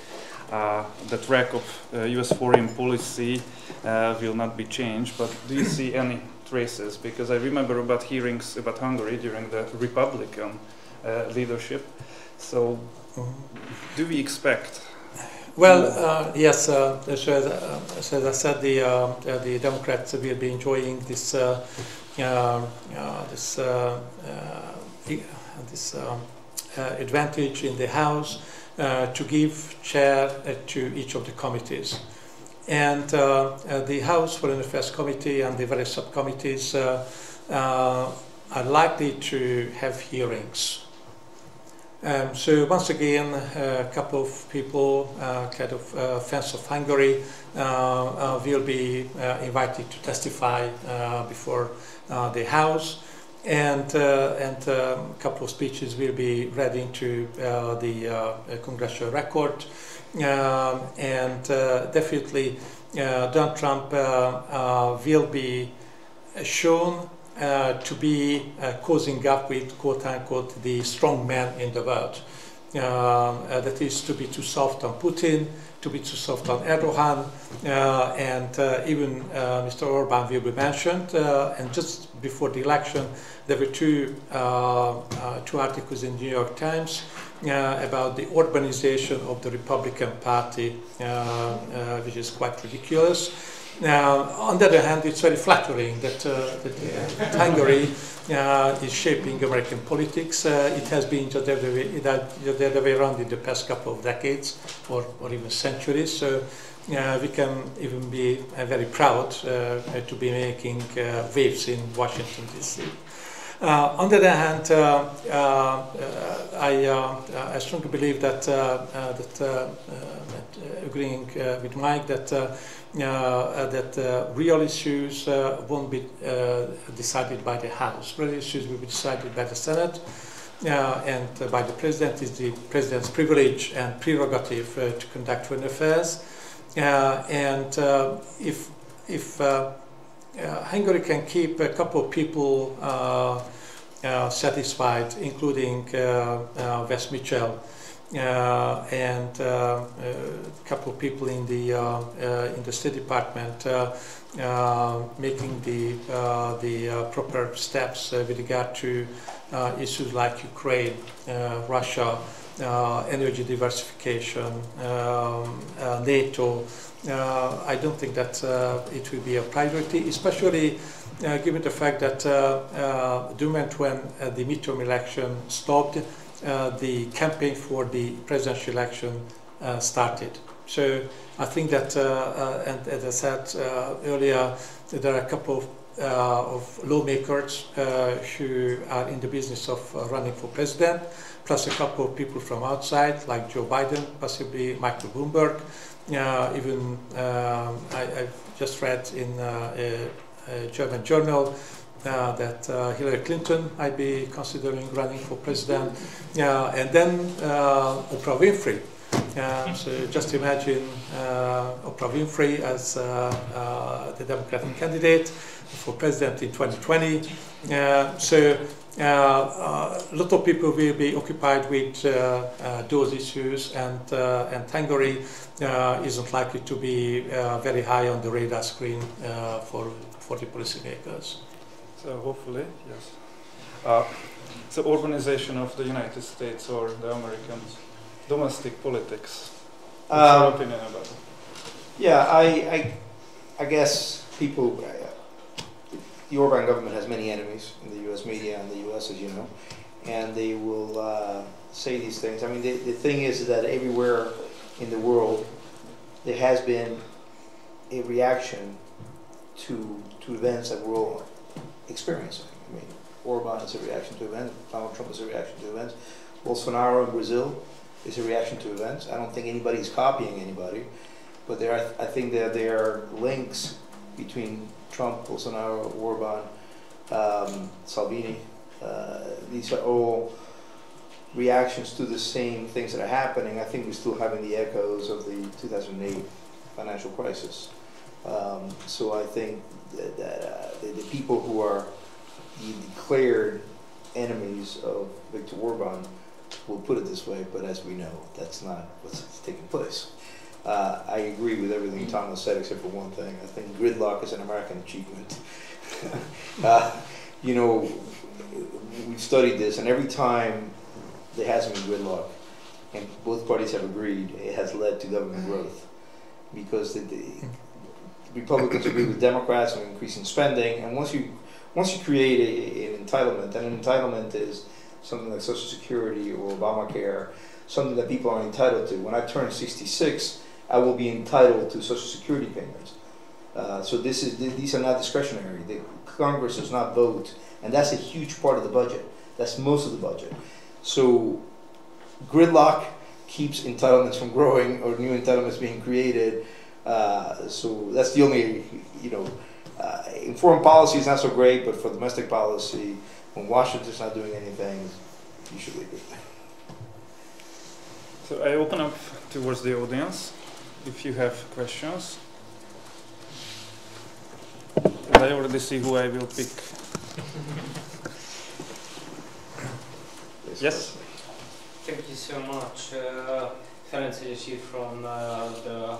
the track of US foreign policy will not be changed, but do you see any traces? Because I remember about hearings about Hungary during the Republican leadership. So do we expect? Well, yes. As I said, the Democrats will be enjoying this advantage in the House to give chair to each of the committees, and the House Foreign Affairs Committee and the various subcommittees are likely to have hearings. So once again, a couple of people, kind of fans of Hungary, will be invited to testify before the House, and a couple of speeches will be read into the congressional record, and definitely Donald Trump will be shown to be causing up with, quote-unquote, the strong man in the world. That is, to be too soft on Putin, to be too soft on Erdogan, and even Mr. Orban will be mentioned. And just before the election, there were two articles in the New York Times about the urbanization of the Republican Party, which is quite ridiculous. On the other hand, it's very flattering that Hungary is shaping American politics. It has been just the other way around in the past couple of decades or even centuries. So we can even be very proud to be making waves in Washington, D.C. On the other hand, I strongly believe that, agreeing with Mike, that real issues won't be decided by the House. Real issues will be decided by the Senate and by the President. It's the President's privilege and prerogative to conduct foreign affairs. And if Hungary can keep a couple of people satisfied, including Wes Mitchell, and a couple of people in the State Department making the proper steps with regard to issues like Ukraine, Russia, energy diversification, NATO, I don't think that it will be a priority, especially given the fact that the moment when the midterm election stopped, the campaign for the presidential election started. So I think that, and as I said earlier, there are a couple of lawmakers who are in the business of running for president, plus a couple of people from outside, like Joe Biden, possibly Michael Bloomberg. Even I've just read in a German journal that Hillary Clinton might be considering running for president, and then Oprah Winfrey. So just imagine Oprah Winfrey as the Democratic candidate for president in 2020. So a lot of people will be occupied with those issues, and Hungary isn't likely to be very high on the radar screen for the policymakers. So hopefully, yes. So urbanization of the United States or the Americans, domestic politics. What's your opinion about it? Yeah, I guess people. The Orban government has many enemies in the U.S. media and the U.S., as you know, and they will say these things. I mean, the thing is that everywhere in the world there has been a reaction to events that we're all experiencing. I mean, Orban is a reaction to events. Donald Trump is a reaction to events. Bolsonaro in Brazil is a reaction to events. I don't think anybody's copying anybody, but I think that there are links between Trump, Bolsonaro, Orban, Salvini. These are all reactions to the same things that are happening. I think we're still having the echoes of the 2008 financial crisis. So I think that the people who are the declared enemies of Viktor Orban will put it this way, but as we know, that's not what's taking place. I agree with everything Thomas said except for one thing. I think gridlock is an American achievement. You know, we've studied this, and every time there hasn't been gridlock, and both parties have agreed, it has led to government growth. Because the Republicans agree with Democrats on increasing spending, and once you create an entitlement, and an entitlement is something like Social Security or Obamacare, something that people are entitled to. When I turn 66, I will be entitled to Social Security payments. So these are not discretionary. The Congress does not vote, and that's a huge part of the budget. That's most of the budget. So gridlock keeps entitlements from growing or new entitlements being created. So that's the only, in foreign policy it's not so great, but for domestic policy, when Washington's not doing anything, you should leave it. So I open up towards the audience if you have questions. And I already see who I will pick. Yes? Thank you so much. Ferenc Ilyeshi from the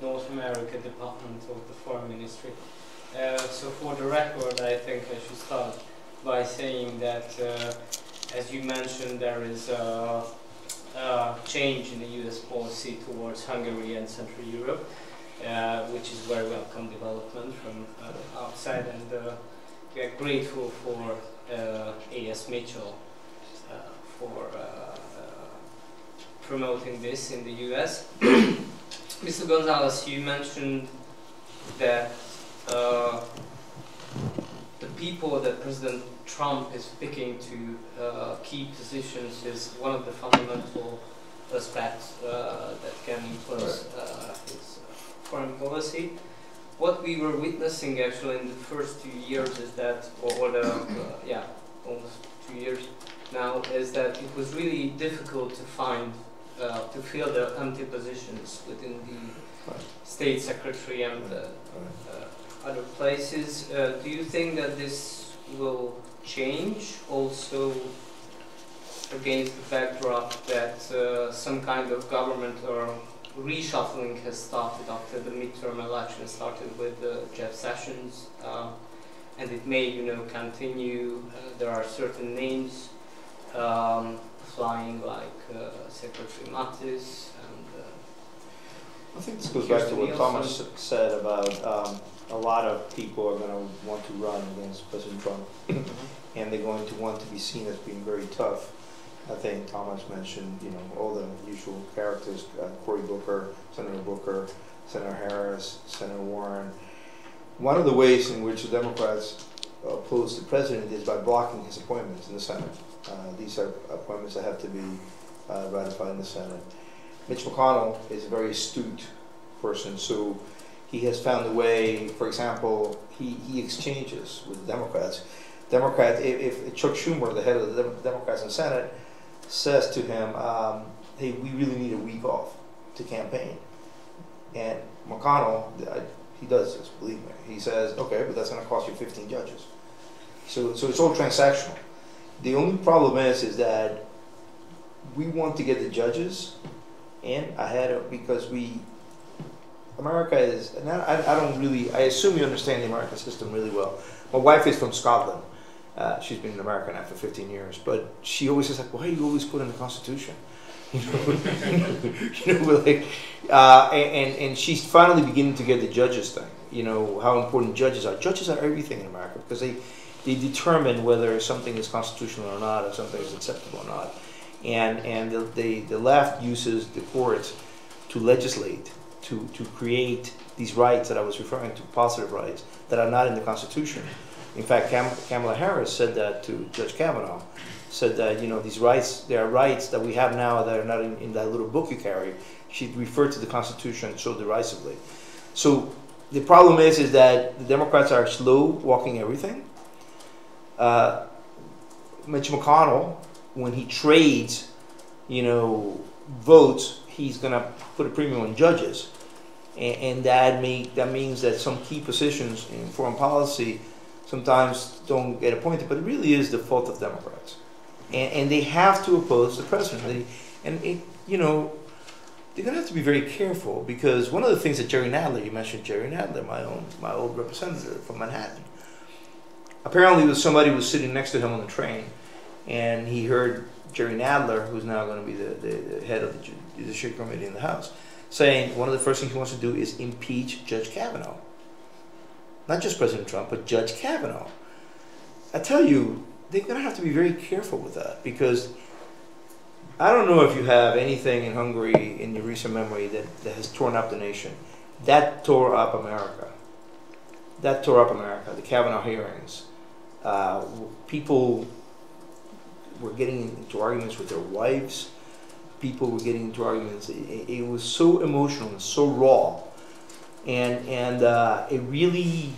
North America Department of the Foreign Ministry. So for the record, I think I should start by saying that, as you mentioned, there is a change in the US policy towards Hungary and Central Europe, which is very welcome development from outside, and we are grateful for A.S. Mitchell for promoting this in the US. Mr. Gonzalez, you mentioned that the people that President Trump is picking to key positions is one of the fundamental aspects that can influence his foreign policy. What we were witnessing actually in the first 2 years is that, almost 2 years now, is that it was really difficult to find, to fill the empty positions within the State Secretary and other places. Do you think that this will change also against the backdrop that some kind of government or reshuffling has started after the midterm election started with Jeff Sessions, and it may, continue. There are certain names flying like Secretary Mattis and I think this goes back to what Thomas said about a lot of people are going to want to run against President Trump, and they're going to want to be seen as being very tough. I think Thomas mentioned, you know, all the usual characters: Cory Booker, Senator Harris, Senator Warren. One of the ways in which the Democrats oppose the president is by blocking his appointments in the Senate. These are appointments that have to be ratified in the Senate. Mitch McConnell is a very astute person, so he has found a way. For example, he exchanges with the Democrats. If Chuck Schumer, the head of the Democrats in the Senate, says to him, hey, we really need a week off to campaign. And McConnell, he does this, believe me. He says, okay, but that's going to cost you 15 judges. So it's all transactional. The only problem is that we want to get the judges in ahead of, because America is, and I assume you understand the American system really well. My wife is from Scotland. She's been in America now for 15 years, but she always says, like, why do you always put in the Constitution? And she's finally beginning to get the judges thing. You know how important judges are. Judges are everything in America because they determine whether something is constitutional or not, or something is acceptable or not. And the left uses the courts to legislate, to create these rights that I was referring to, positive rights that are not in the Constitution. In fact, Kamala Harris said that to Judge Kavanaugh, said that, you know, these rights, there are rights that we have now that are not in that little book you carry. She referred to the Constitution so derisively. So the problem is that the Democrats are slow walking everything. Mitch McConnell, when he trades, you know, votes, he's going to put a premium on judges. And that means that some key positions in foreign policy sometimes don't get appointed, but it really is the fault of Democrats. And they have to oppose the president. You know, they're going to have to be very careful, because one of the things that Jerry Nadler, you mentioned Jerry Nadler, my old representative from Manhattan, apparently somebody was sitting next to him on the train, and he heard Jerry Nadler, who's now going to be the head of the Judiciary Committee in the House, saying one of the first things he wants to do is impeach Judge Kavanaugh. Not just President Trump, but Judge Kavanaugh. I tell you, they're going to have to be very careful with that, because I don't know if you have anything in Hungary in your recent memory that has torn up the nation. That tore up America. That tore up America, the Kavanaugh hearings. People were getting into arguments with their wives. People were getting into arguments. It was so emotional and so raw. And it really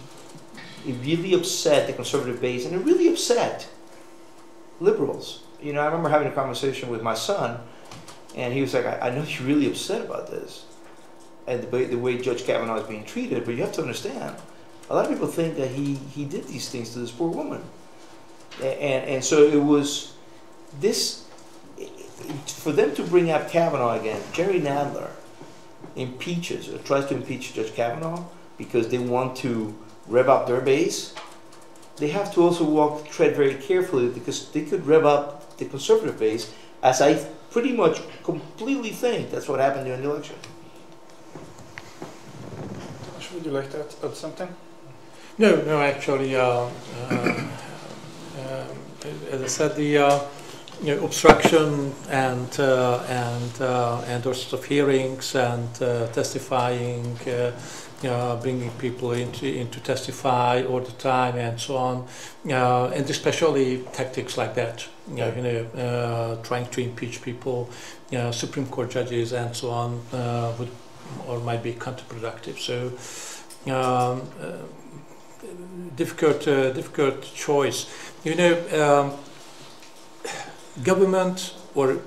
upset the conservative base, and it really upset liberals. You know, I remember having a conversation with my son, and he was like, I know you're really upset about this, and the way Judge Kavanaugh is being treated, but you have to understand, a lot of people think that he did these things to this poor woman. And so it was this, for them to bring up Kavanaugh again. Jerry Nadler impeaches or tries to impeach Judge Kavanaugh because they want to rev up their base. They have to also tread very carefully, because they could rev up the conservative base, as I pretty much completely think that's what happened during the election. Would you like to add something? No, actually, as I said, the obstruction and all sorts of hearings and testifying, bringing people into testify all the time and so on, and especially tactics like that, trying to impeach people, Supreme Court judges and so on, or might be counterproductive. So difficult choice. Government, or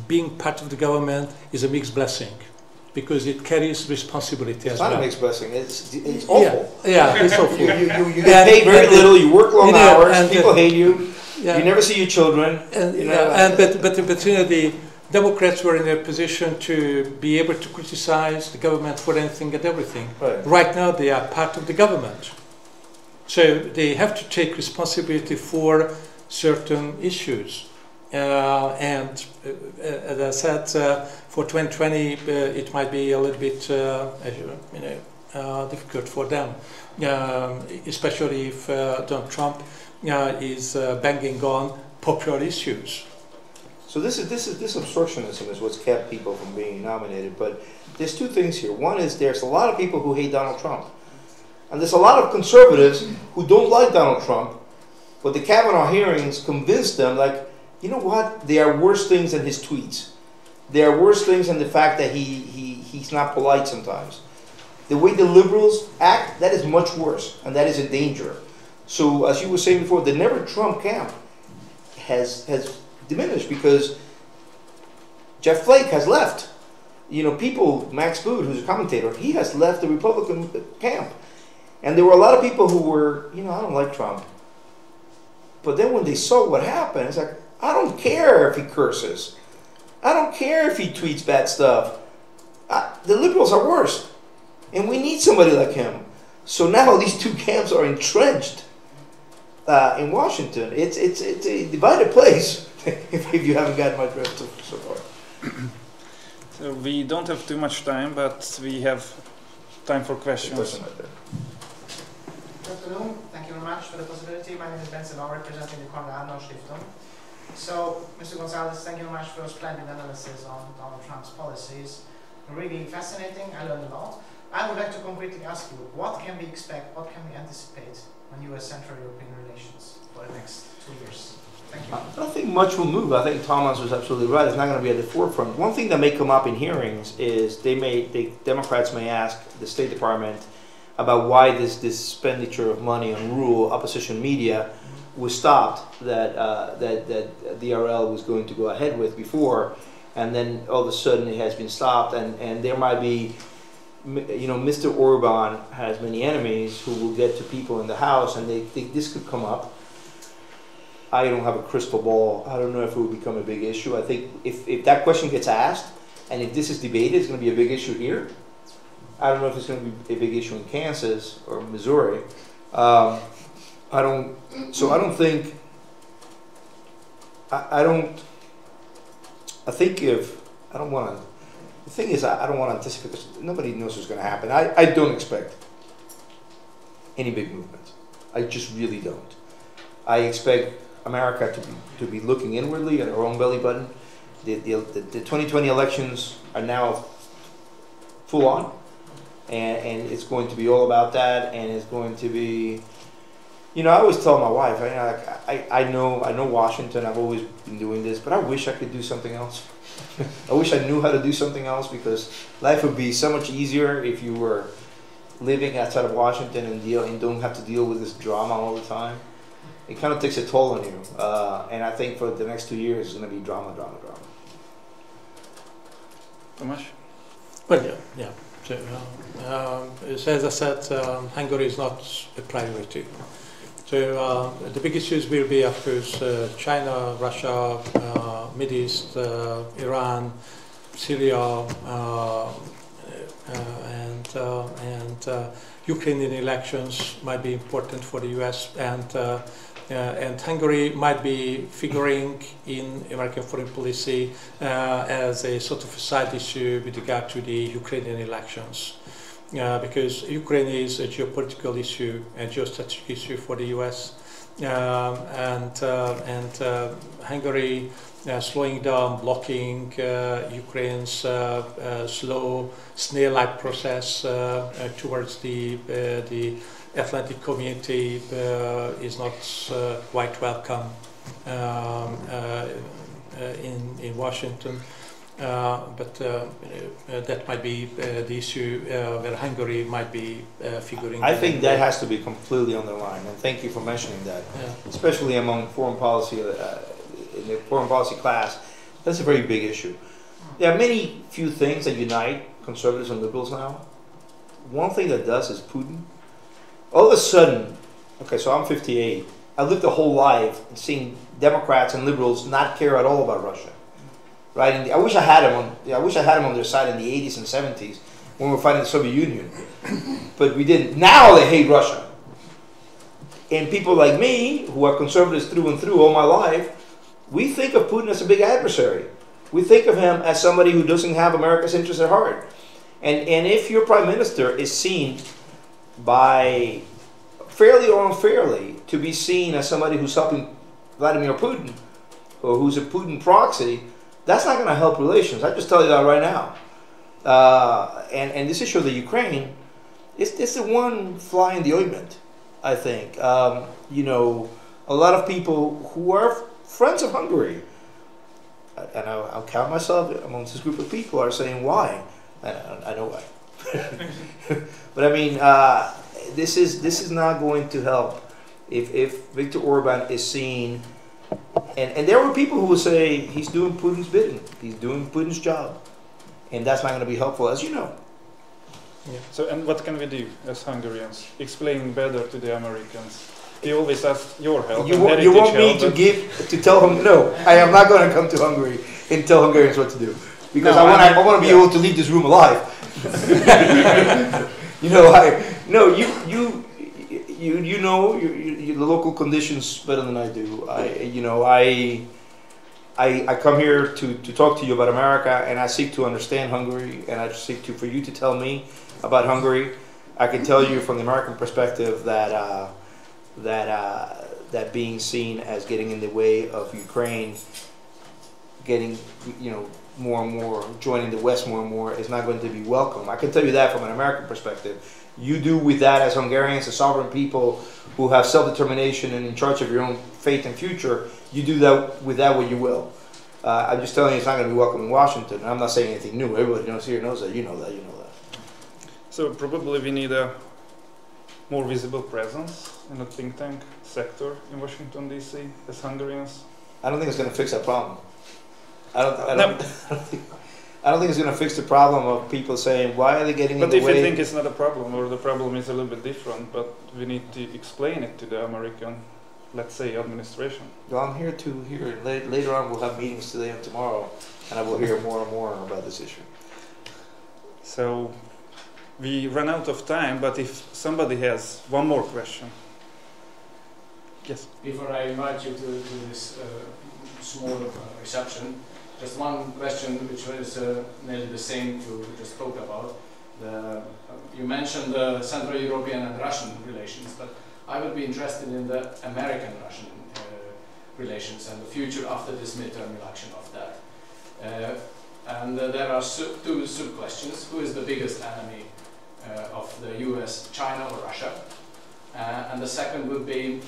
being part of the government, is a mixed blessing, because it carries responsibility as well. It's not a mixed blessing. It's awful. Yeah, it's awful. You get paid very little. You work long hours. People hate you. Yeah. You never see your children. But the Democrats were in a position to be able to criticize the government for anything and everything. Right now, they are part of the government, so they have to take responsibility for certain issues. and as I said, for 2020 it might be a little bit difficult for them, especially if Donald Trump is banging on popular issues. So this obstructionism is what's kept people from being nominated. But there's two things here. One is there's a lot of people who hate Donald Trump, and there's a lot of conservatives who don't like Donald Trump. But the Kavanaugh hearings convinced them, like, you know what? There are worse things than his tweets. There are worse things than the fact that he's not polite sometimes. The way the liberals act, that is much worse, and that is a danger. So, as you were saying before, the Never Trump camp has diminished because Jeff Flake has left. You know, people, Max Boot, who's a commentator, he has left the Republican camp. And there were a lot of people who were, you know, I don't like Trump. But then when they saw what happened, it's like, I don't care if he curses. I don't care if he tweets bad stuff. The liberals are worse. And we need somebody like him. So now these two camps are entrenched in Washington. It's a divided place, if you haven't gotten my drift so far. So we don't have too much time, but we have time for questions. Good afternoon. Thank you very much for the possibility. My name is Ben Sedon, representing the Konrad Adenauer Stiftung. So, Mr. Gonzalez, thank you very much for your splendid analysis on Donald Trump's policies. Really fascinating. I learned a lot. I would like to concretely ask you, what can we expect, what can we anticipate on U.S. Central European relations for the next 2 years? Thank you. I don't think much will move. I think Thomas was absolutely right. It's not going to be at the forefront. One thing that may come up in hearings is Democrats may ask the State Department about why this expenditure of money on rural opposition media was stopped, that DRL was going to go ahead with before, and then all of a sudden it has been stopped, and there might be, you know, Mr. Orban has many enemies who will get to people in the House, and they think this could come up. I don't have a crystal ball. I don't know if it will become a big issue. I think if that question gets asked, and if this is debated, it's going to be a big issue here. I don't know if it's going to be a big issue in Kansas or Missouri. I don't want to anticipate this. Nobody knows what's going to happen. I don't expect any big movements. I just really don't. I expect America to be looking inwardly at our own belly button. The 2020 elections are now full on. And it's going to be all about that, and it's going to be, you know, I always tell my wife, I know Washington, I've always been doing this, but I wish I could do something else. I wish I knew how to do something else, because life would be so much easier if you were living outside of Washington and don't have to deal with this drama all the time. It kind of takes a toll on you, and I think for the next 2 years it's going to be drama. Tomas? Well, yeah. So as I said, Hungary is not a priority. So the big issues will be, of course, China, Russia, Middle East, Iran, Syria, and Ukrainian elections might be important for the U.S. And Hungary might be figuring in American foreign policy as a sort of a side issue with regard to the Ukrainian elections, because Ukraine is a geopolitical issue, a geostrategic issue for the U.S. And Hungary slowing down, blocking Ukraine's slow snail-like process towards the Atlantic community is not quite welcome in Washington, but that might be the issue where Hungary might be figuring. I think that has to be completely on the line, and thank you for mentioning that, especially among foreign policy, in the foreign policy class. That's a very big issue. There are few things that unite conservatives and liberals now. One thing that does is Putin. All of a sudden, okay, so I'm 58. I lived a whole life seeing Democrats and liberals not care at all about Russia, right? And I wish I had them on their side in the 80s and 70s when we were fighting the Soviet Union, but we didn't. Now they hate Russia, and people like me who are conservatives through and through all my life we think of Putin as a big adversary. We think of him as somebody who doesn't have America's interests at heart. And if your prime minister is seen by, fairly or unfairly, to be seen as somebody who's helping Vladimir Putin, or who's a Putin proxy, that's not going to help relations. I just tell you that right now. And this issue of the Ukraine, it's the one fly in the ointment, I think. You know, a lot of people who are friends of Hungary, and I'll count myself amongst this group of people, are saying why. I know why. But I mean, this is not going to help if Viktor Orban is seen. And there were people who would say he's doing Putin's bidding, he's doing Putin's job, and that's not going to be helpful, as you know. Yeah. So, and what can we do as Hungarians? Explain better to the Americans. They always ask your help. You want me to tell them no? I am not going to come to Hungary and tell Hungarians what to do, because no, I want to be able to leave this room alive. You know, you know the local conditions better than I do. I come here to talk to you about America, and I seek to understand Hungary, and I seek for you to tell me about Hungary. I can tell you from the American perspective that that being seen as getting in the way of Ukraine, getting more and more, joining the West more and more, is not going to be welcome. I can tell you that from an American perspective. You do with that as Hungarians, as sovereign people who have self-determination and in charge of your own fate and future, you do that with that what you will. I'm just telling you, it's not going to be welcome in Washington. I'm not saying anything new. Everybody knows here knows that. You know that. You know that. So probably we need a more visible presence in the think tank sector in Washington D.C. as Hungarians. I don't think it's going to fix that problem. I don't think it's going to fix the problem of people saying, why are they getting in the way? But if you think it's not a problem, or the problem is a little bit different, but we need to explain it to the American, let's say, administration. Well, I'm here to hear. Later on, we'll have meetings today and tomorrow, and I will hear more and more about this issue. So we ran out of time, but if somebody has one more question. Yes? Before I invite you to this small reception, just one question which was nearly the same you just spoke about. You mentioned the Central European and Russian relations, but I would be interested in the American-Russian relations and the future after this midterm election of that. And there are two sub-questions. Who is the biggest enemy of the US, China or Russia? And the second would be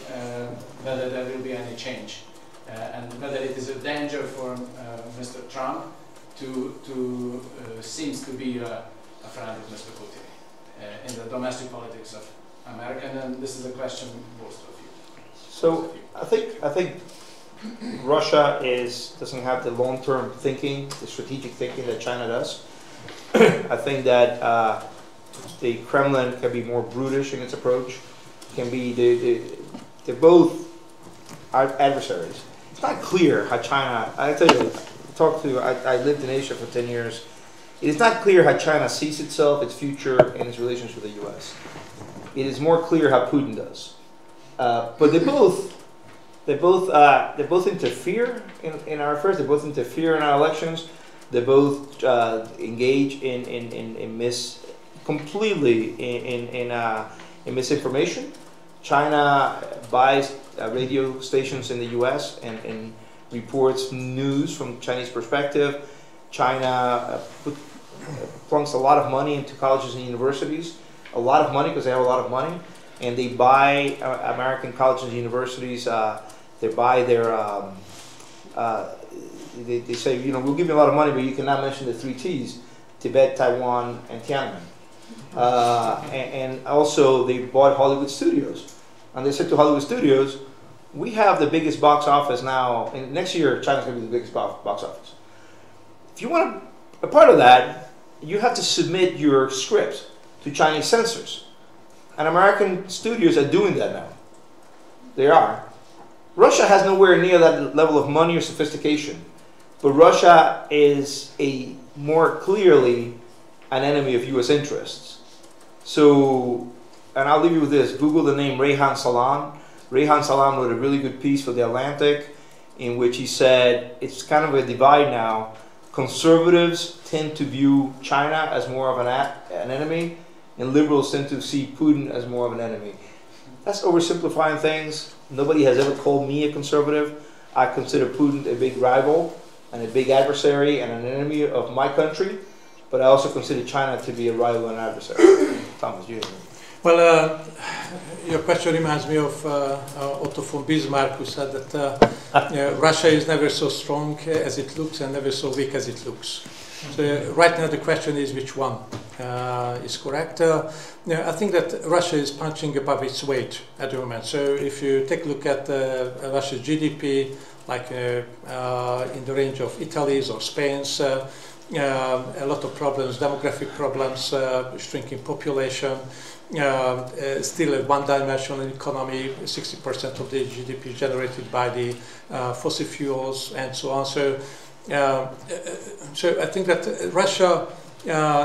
whether there will be any change. And whether it is a danger for Mr. Trump to seems to be a friend of Mr. Putin in the domestic politics of America. And this is a question both of you. So I think Russia doesn't have the long-term thinking, the strategic thinking that China does. I think that the Kremlin can be more brutish in its approach. They're both adversaries. It's not clear how China, I tell you, I lived in Asia for 10 years. It is not clear how China sees itself, its future, and its relations with the US. It is more clear how Putin does. But they both interfere in our affairs. They both interfere in our elections. They both engage in misinformation. China buys radio stations in the U.S. and reports news from Chinese perspective. China plunks a lot of money into colleges and universities, a lot of money because they have a lot of money, and they buy American colleges and universities. They buy their. They say, we'll give you a lot of money, but you cannot mention the 3 T's: Tibet, Taiwan, and Tiananmen. And also they bought Hollywood studios, and they said to Hollywood studios, we have the biggest box office now, and next year China's going to be the biggest box office. If you want a part of that, you have to submit your script to Chinese censors, and American studios are doing that now. They are. Russia has nowhere near that level of money or sophistication, but Russia is more clearly an enemy of U.S. interests. So, and I'll leave you with this. Google the name Rehan Salam. Rehan Salam wrote a really good piece for The Atlantic in which he said it's kind of a divide now. Conservatives tend to view China as more of an enemy, and liberals tend to see Putin as more of an enemy. That's oversimplifying things. Nobody has ever called me a conservative. I consider Putin a big rival and a big adversary and an enemy of my country, but I also consider China to be a rival and adversary. Thomas, you. Well, your question reminds me of Otto von Bismarck, who said that Russia is never so strong as it looks and never so weak as it looks. So right now the question is which one is correct. I think that Russia is punching above its weight at the moment. So if you take a look at Russia's GDP, like in the range of Italy's or Spain's, a lot of problems, demographic problems, shrinking population, still a one-dimensional economy, 60% of the GDP generated by the fossil fuels and so on. So I think that Russia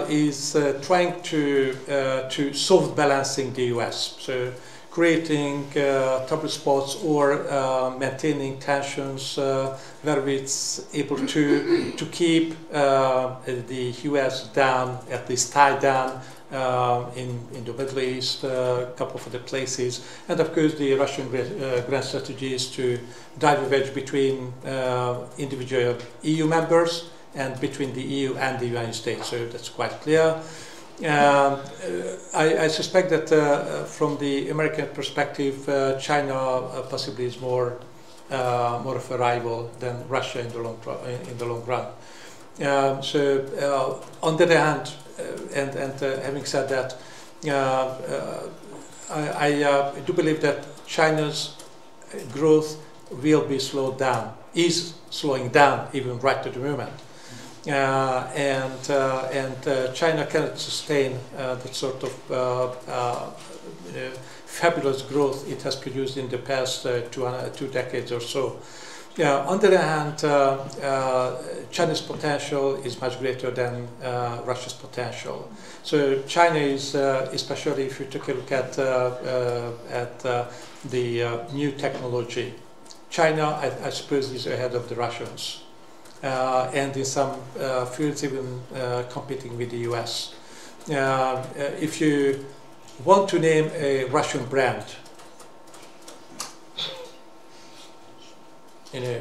is trying to soft balancing the US. So creating trouble spots or maintaining tensions where it's able to keep the US down, at least tied down in the Middle East, a couple of other places. And of course the Russian grand strategy is to drive a wedge between individual EU members and between the EU and the United States. So that's quite clear. I suspect that from the American perspective, China possibly is more of a rival than Russia in the long run. On the other hand, and having said that, I do believe that China's growth will be slowed down, is slowing down even right at the moment. China cannot sustain the sort of fabulous growth it has produced in the past 2 decades or so. On the other hand, China's potential is much greater than Russia's potential. So China is, especially if you take a look at the new technology, China, I suppose, is ahead of the Russians. And in some fields even competing with the US. If you want to name a Russian brand, you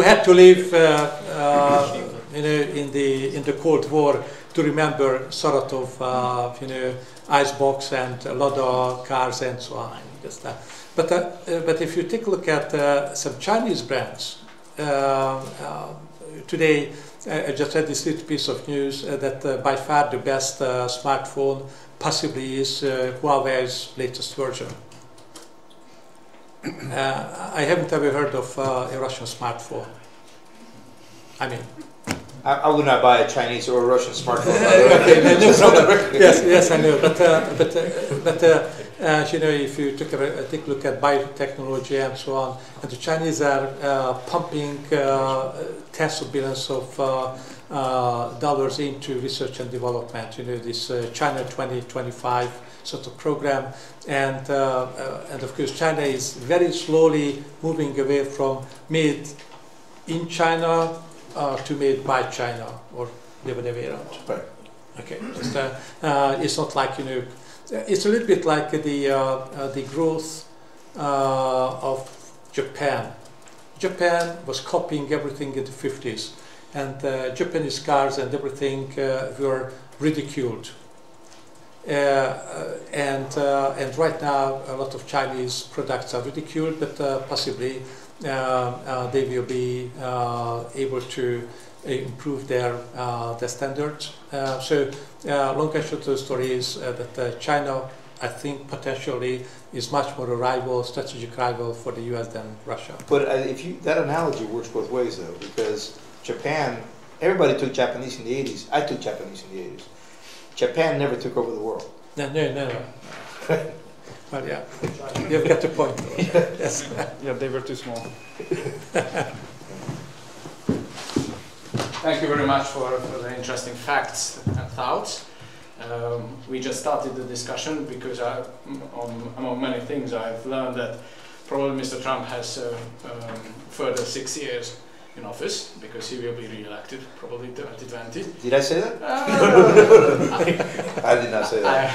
had to live in the Cold War to remember Saratov, Icebox and Lada cars and so on. But if you take a look at some Chinese brands, today I just read this little piece of news that by far the best smartphone possibly is Huawei's latest version. I haven't ever heard of a Russian smartphone. I mean, I would not buy a Chinese or a Russian smartphone. Okay, no problem. Yes, I know. But if you take a look at biotechnology and so on, and the Chinese are pumping tens of billions of dollars into research and development. This China 2025 sort of program, and of course China is very slowly moving away from made in China to made by China, or the other way around. Right. Okay. It's not like it's a little bit like the growth of Japan. Japan was copying everything in the 50s, and Japanese cars and everything were ridiculed. And right now a lot of Chinese products are ridiculed, but possibly they will be able to improve their standards. Long and short of the story is that China, I think, potentially is much more a rival, strategic rival for the US than Russia. But that analogy works both ways, though, because Japan, everybody took Japanese in the 80s. I took Japanese in the 80s. Japan never took over the world. No. Well, yeah, you've got the point. Yes. Yeah, they were too small. Thank you very much for the interesting facts and thoughts. We just started the discussion because among many things I've learned that probably Mr. Trump has further 6 years in office because he will be re-elected probably 2020. Did I say that? I did not say that.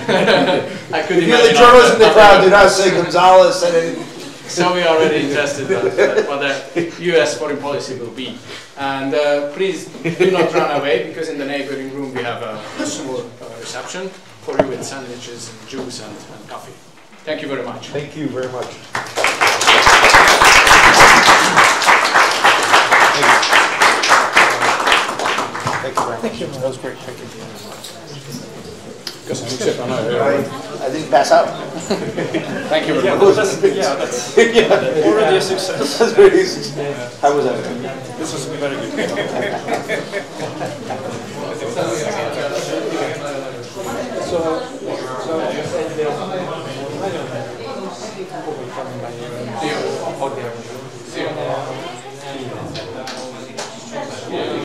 I could If imagine. the journalists in the crowd do not say Gonzalez said anything. So we are already interested in what the US foreign policy will be. And please do not run away because in the neighboring room we have a small reception for you with sandwiches and juice and coffee. Thank you very much. Thank you very much. Thank you. That was great. Thank you. I didn't pass out. Thank you very Yeah, much. that's already a success. That's very easy. How was that? This was very good. So